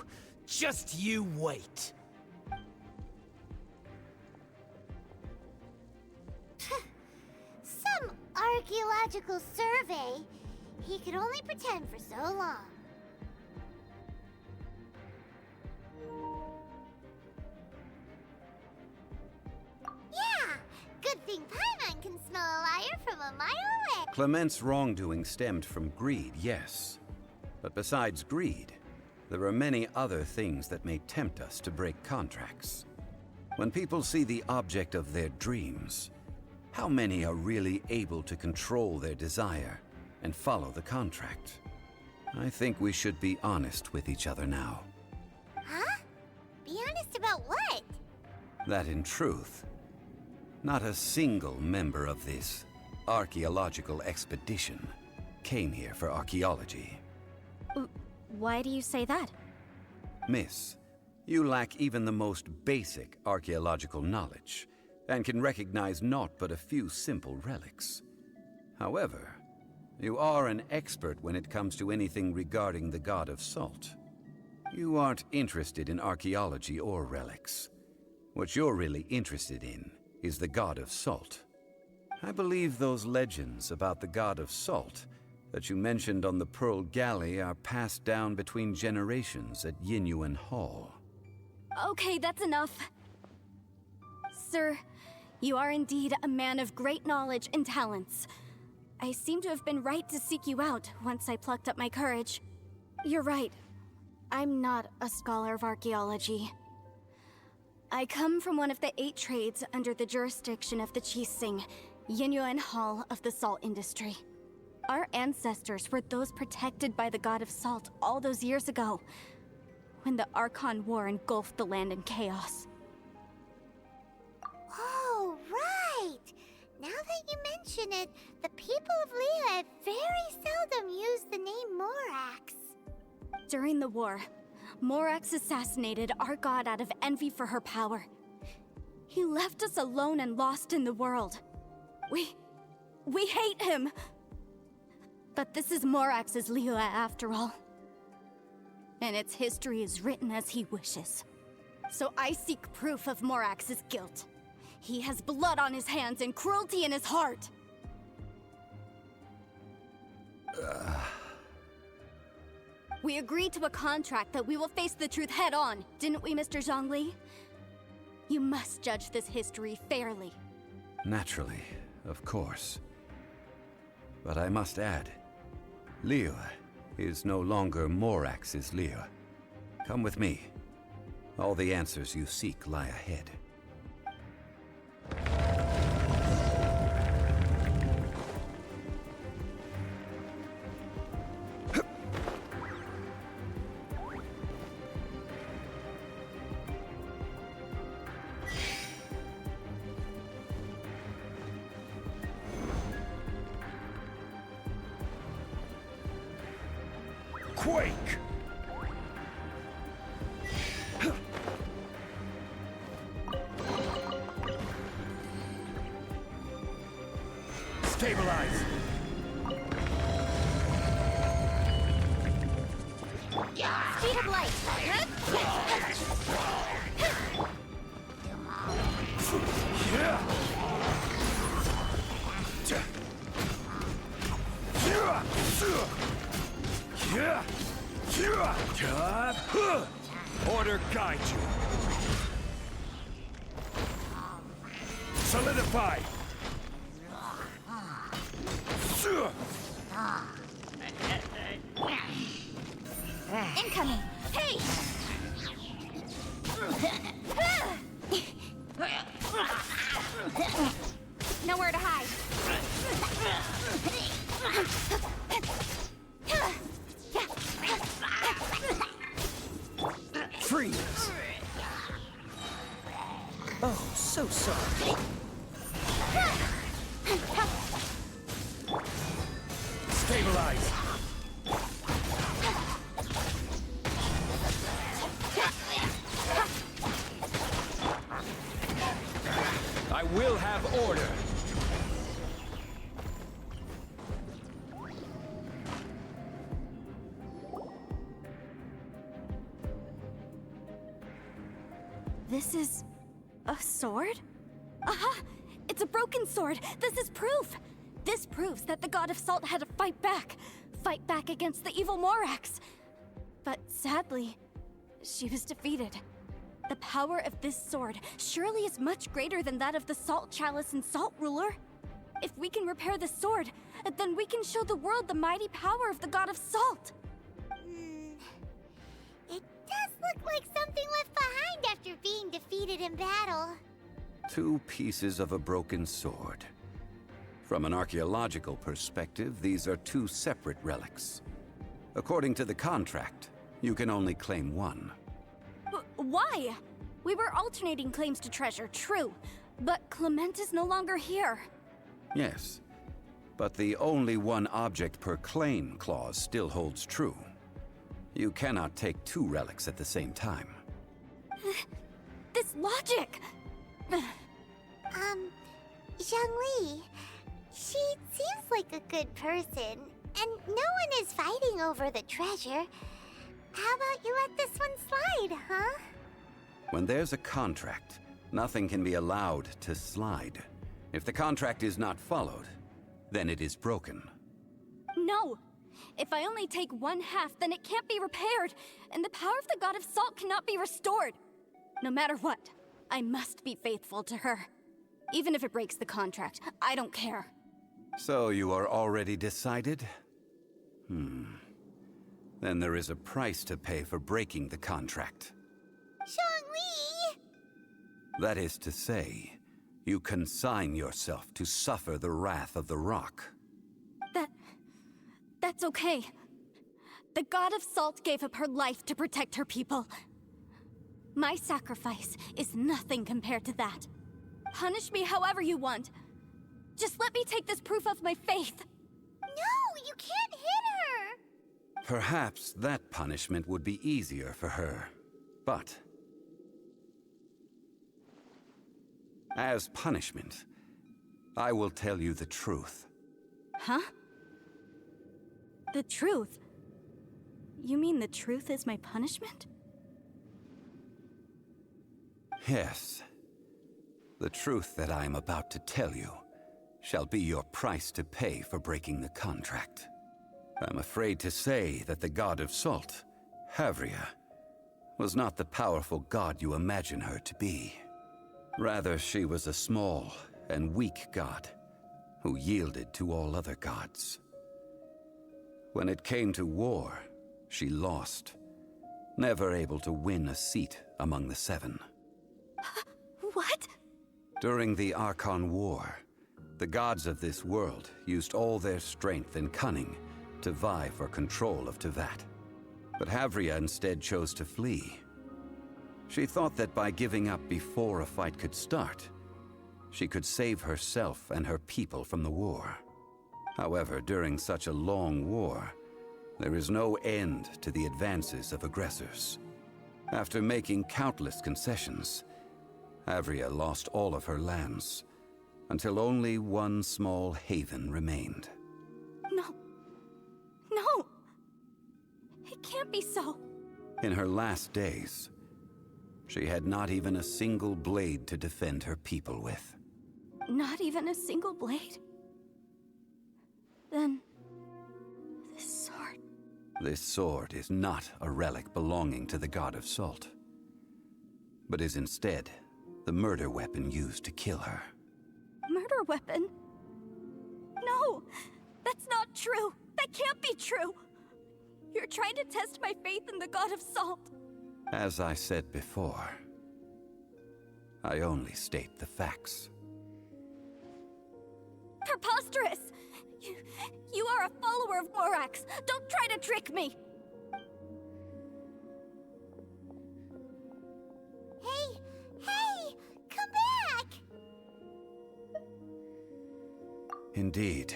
Just you wait. Some archaeological survey. He could only pretend for so long. Yeah! Good thing Paimon can smell a liar from a mile away. Clement's wrongdoing stemmed from greed, yes. But besides greed, There are many other things that may tempt us to break contracts. When people see the object of their dreams, how many are really able to control their desire and follow the contract? I think we should be honest with each other now. Huh? Be honest about what? That in truth, not a single member of this archaeological expedition came here for archaeology. Why do you say that? Miss, you lack even the most basic archaeological knowledge, and can recognize naught but a few simple relics. However, you are an expert when it comes to anything regarding the god of salt. You aren't interested in archaeology or relics. What you're really interested in is the god of salt. I believe those legends about the god of salt that you mentioned on the Pearl Galley are passed down between generations at Yinyuan Hall. Okay, that's enough. Sir, you are indeed a man of great knowledge and talents. I seem to have been right to seek you out once I plucked up my courage. You're right. I'm not a scholar of archaeology. I come from one of the 8 trades under the jurisdiction of the Qixing, Yinyuan Hall of the salt industry. Our ancestors were those protected by the god of salt all those years ago, when the Archon War engulfed the land in chaos. Oh, right! Now that you mention it, the people of Liyue very seldom use the name Morax. During the war, Morax assassinated our god out of envy for her power. He left us alone and lost in the world. We hate him! But this is Morax's Liyue after all. And its history is written as he wishes. So I seek proof of Morax's guilt. He has blood on his hands and cruelty in his heart. We agreed to a contract that we will face the truth head on, didn't we, Mr. Zhongli? You must judge this history fairly. Naturally, of course. But I must add, Liyue is no longer Morax's Liyue. Come with me. All the answers you seek lie ahead. Quake! Stabilize! Speed of light! Order guide you. Solidify. Incoming! Hey! Nowhere to hide. Freeze! Oh, so sorry. Stabilize. I will have order. This is a sword? Aha! It's a broken sword! This is proof! This proves that the god of salt had to fight back against the evil Morax. But sadly, she was defeated. The power of this sword surely is much greater than that of the Salt Chalice and Salt Ruler. If we can repair the sword, then we can show the world the mighty power of the god of salt. look like something left behind after being defeated in battle. 2 pieces of a broken sword. From an archaeological perspective, these are 2 separate relics. According to the contract, you can only claim 1. Why? We were alternating claims to treasure, true. But Clement is no longer here. Yes, but the only 1 object per claim clause still holds true. You cannot take 2 relics at the same time. This logic! Zhongli, she seems like a good person, and no one is fighting over the treasure. How about you let this one slide, huh? When there's a contract, nothing can be allowed to slide. If the contract is not followed, then it is broken. No! If I only take 1/2, then it can't be repaired, and the power of the God of Salt cannot be restored. No matter what, I must be faithful to her. Even if it breaks the contract, I don't care. So you are already decided? Then there is a price to pay for breaking the contract. Zhongli! That is to say, you consign yourself to suffer the wrath of the rock. That's okay. The God of Salt gave up her life to protect her people. My sacrifice is nothing compared to that. Punish me however you want. Just let me take this proof of my faith. No, you can't hit her! Perhaps that punishment would be easier for her, but as punishment, I will tell you the truth. Huh? The truth? You mean the truth is my punishment? Yes. The truth that I am about to tell you shall be your price to pay for breaking the contract. I'm afraid to say that the God of Salt, Havria, was not the powerful god you imagine her to be. Rather, she was a small and weak god who yielded to all other gods. When it came to war, she lost, never able to win a seat among the 7. What? During the Archon War, the gods of this world used all their strength and cunning to vie for control of Tevat. But Havria instead chose to flee. She thought that by giving up before a fight could start, she could save herself and her people from the war. However, during such a long war, there is no end to the advances of aggressors. After making countless concessions, Havria lost all of her lands, until only one small haven remained. No. No! It can't be so. In her last days, she had not even a single blade to defend her people with. Not even a single blade? Then... this sword... This sword is not a relic belonging to the God of Salt, but is instead the murder weapon used to kill her. Murder weapon? No! That's not true! That can't be true! You're trying to test my faith in the God of Salt. As I said before, I only state the facts. Preposterous! You are a follower of Morax! Don't try to trick me! Hey! Come back! Indeed.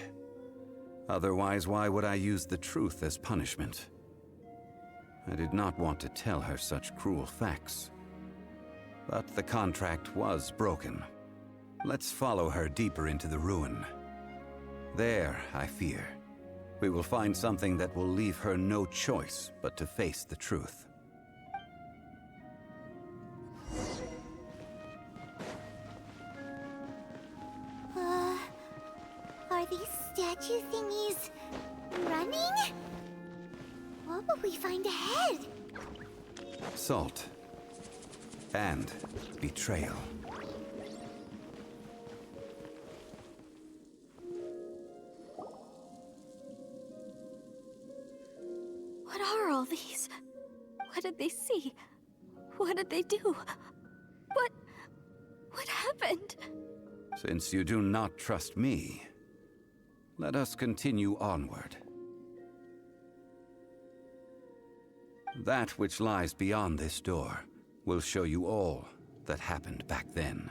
Otherwise, why would I use the truth as punishment? I did not want to tell her such cruel facts. But the contract was broken. Let's follow her deeper into the ruin. There, I fear, we will find something that will leave her no choice but to face the truth. Are these statue thingies running? What will we find ahead? Salt. And betrayal. What are all these? What did they see? What did they do? What happened? Since you do not trust me, let us continue onward. That which lies beyond this door will show you all that happened back then.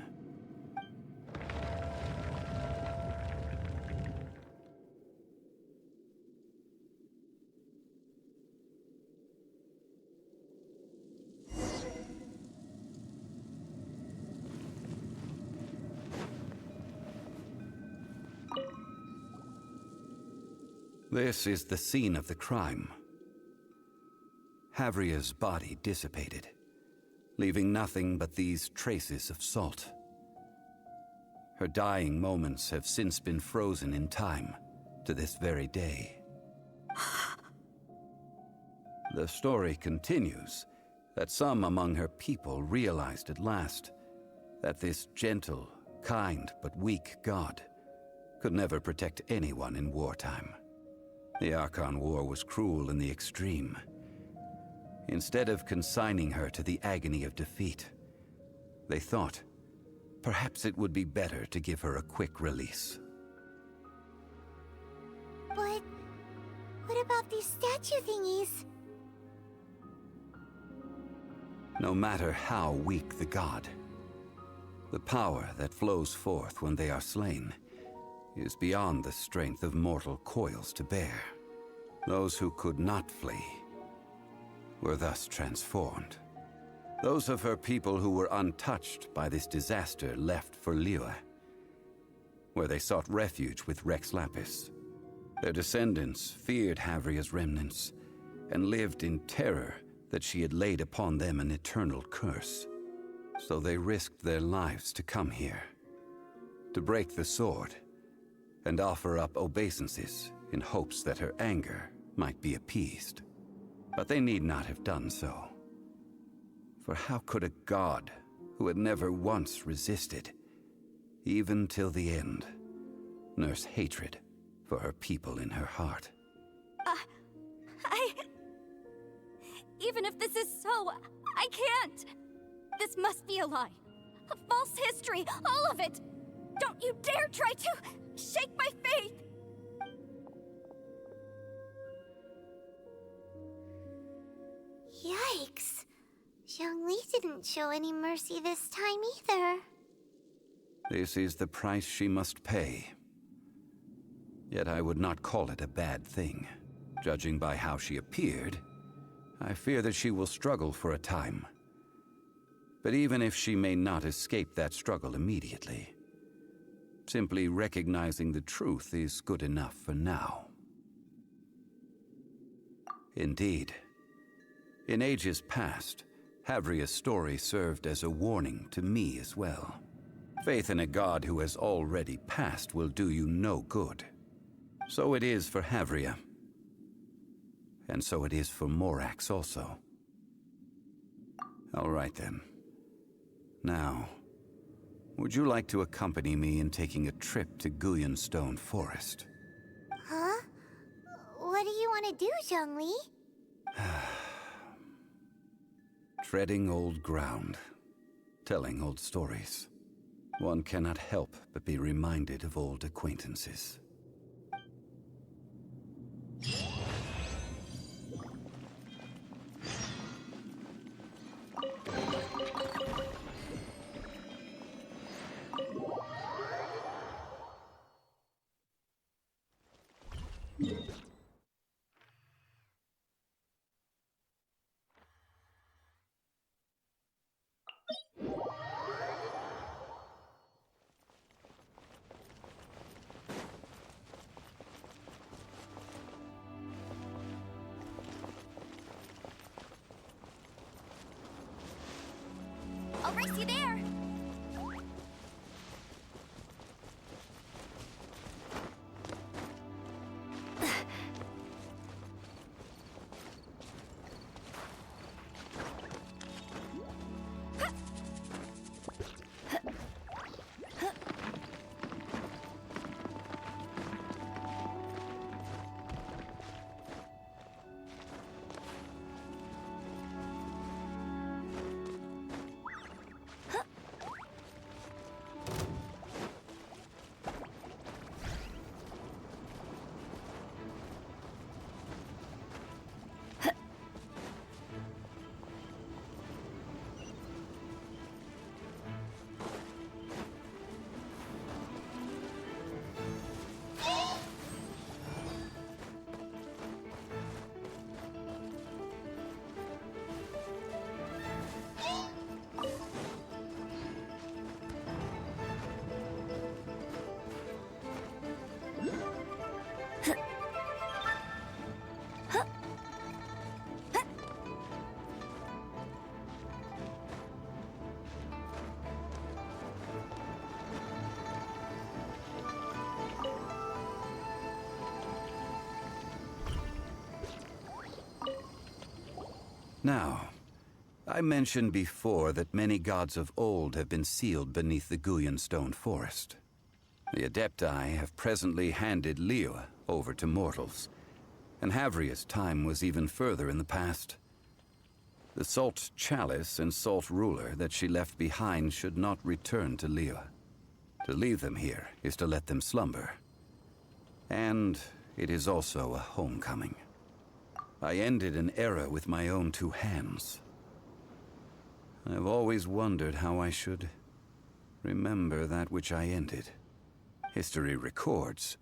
This is the scene of the crime. Havria's body dissipated, leaving nothing but these traces of salt. Her dying moments have since been frozen in time to this very day. The story continues that some among her people realized at last that this gentle, kind, but weak god could never protect anyone in wartime. The Archon War was cruel in the extreme. Instead of consigning her to the agony of defeat, they thought perhaps it would be better to give her a quick release. But what about these statue thingies? No matter how weak the god, the power that flows forth when they are slain is beyond the strength of mortal coils to bear. Those who could not flee were thus transformed. Those of her people who were untouched by this disaster left for Liyue, where they sought refuge with Rex Lapis. Their descendants feared Havria's remnants and lived in terror that she had laid upon them an eternal curse. So they risked their lives to come here, to break the sword and offer up obeisances in hopes that her anger might be appeased. But they need not have done so. For how could a god who had never once resisted, even till the end, nurse hatred for her people in her heart? Even if this is so, I can't! This must be a lie. A false history, all of it! Don't you dare try to shake my faith! Yikes. Zhongli didn't show any mercy this time either. This is the price she must pay. Yet I would not call it a bad thing. Judging by how she appeared, I fear that she will struggle for a time. But even if she may not escape that struggle immediately, simply recognizing the truth is good enough for now. Indeed, in ages past, Havria's story served as a warning to me as well. Faith in a god who has already passed will do you no good. So it is for Havria. And so it is for Morax also. All right then. Now, would you like to accompany me in taking a trip to Guyonstone Forest? Huh? What do you want to do, Zhongli? Treading old ground, telling old stories. One cannot help but be reminded of old acquaintances. I'll race you there! Now, I mentioned before that many gods of old have been sealed beneath the Guyan stone forest. The Adepti have presently handed Liyue over to mortals, and Havria's time was even further in the past. The Salt Chalice and Salt Ruler that she left behind should not return to Liyue. To leave them here is to let them slumber. And it is also a homecoming. I ended an era with my own two hands. I've always wondered how I should remember that which I ended. History records,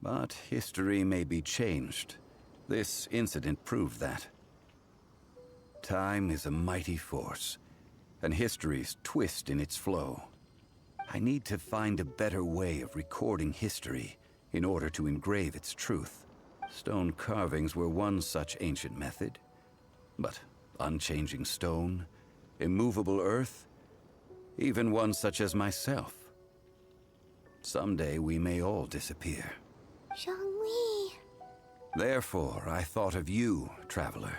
but history may be changed. This incident proved that. Time is a mighty force, and history's twist in its flow. I need to find a better way of recording history in order to engrave its truth. Stone carvings were one such ancient method, but unchanging stone, immovable earth, even one such as myself. Someday we may all disappear. Zhongli. Therefore, I thought of you, traveler.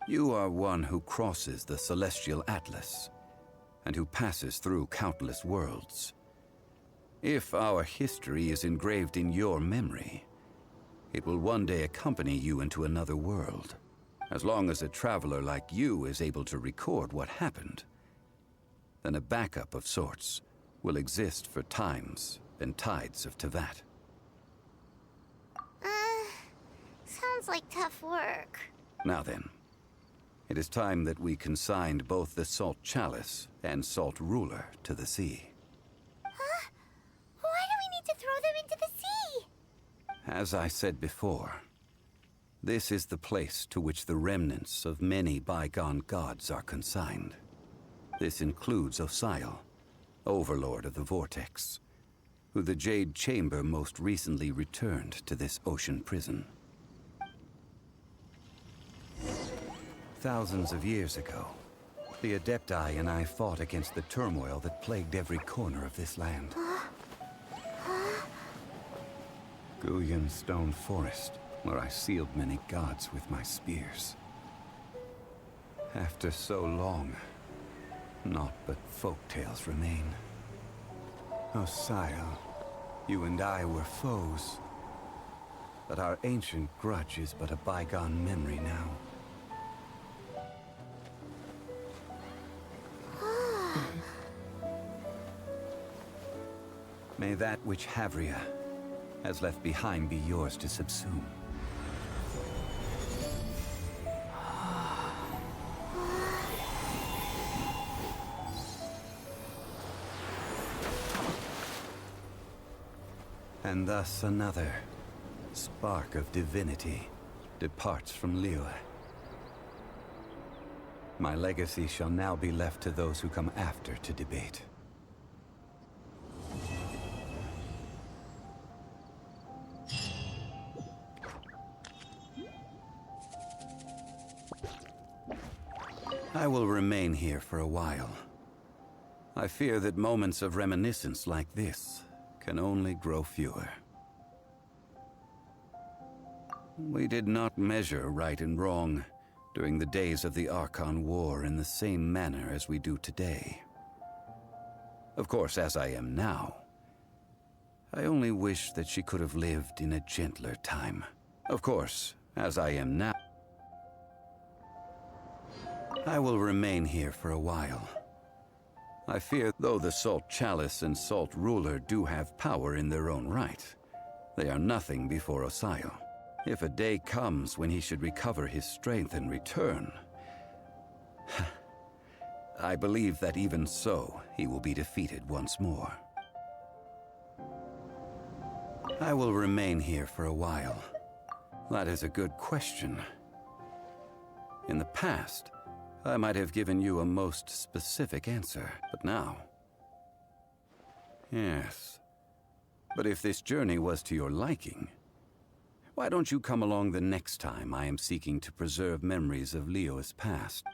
You are one who crosses the celestial atlas, and who passes through countless worlds. If our history is engraved in your memory, it will one day accompany you into another world. As long as a traveler like you is able to record what happened, then a backup of sorts will exist for times and tides of Teyvat. Sounds like tough work. Now then, it is time that we consigned both the Salt Chalice and Salt Ruler to the sea. Huh? Why do we need to throw them into the sea? As I said before, this is the place to which the remnants of many bygone gods are consigned. This includes Osial, Overlord of the Vortex, who the Jade Chamber most recently returned to this ocean prison. Thousands of years ago, the Adepti and I fought against the turmoil that plagued every corner of this land. Guyan Stone Forest, where I sealed many gods with my spears. After so long, naught but folktales remain. Osial, you and I were foes, but our ancient grudge is but a bygone memory now. May that which Havria has left behind be yours to subsume. And thus another spark of divinity departs from Liyue. My legacy shall now be left to those who come after to debate. I will remain here for a while. I fear that moments of reminiscence like this can only grow fewer. We did not measure right and wrong during the days of the Archon War in the same manner as we do today. Of course, as I am now, I only wish that she could have lived in a gentler time. Of course, as I am now, I will remain here for a while. I fear, though the Salt Chalice and Salt Ruler do have power in their own right, they are nothing before Osial. If a day comes when he should recover his strength and return, I believe that even so, he will be defeated once more. I will remain here for a while. That is a good question. In the past, I might have given you a most specific answer, but now... Yes. But if this journey was to your liking, why don't you come along the next time I am seeking to preserve memories of Liyue's past?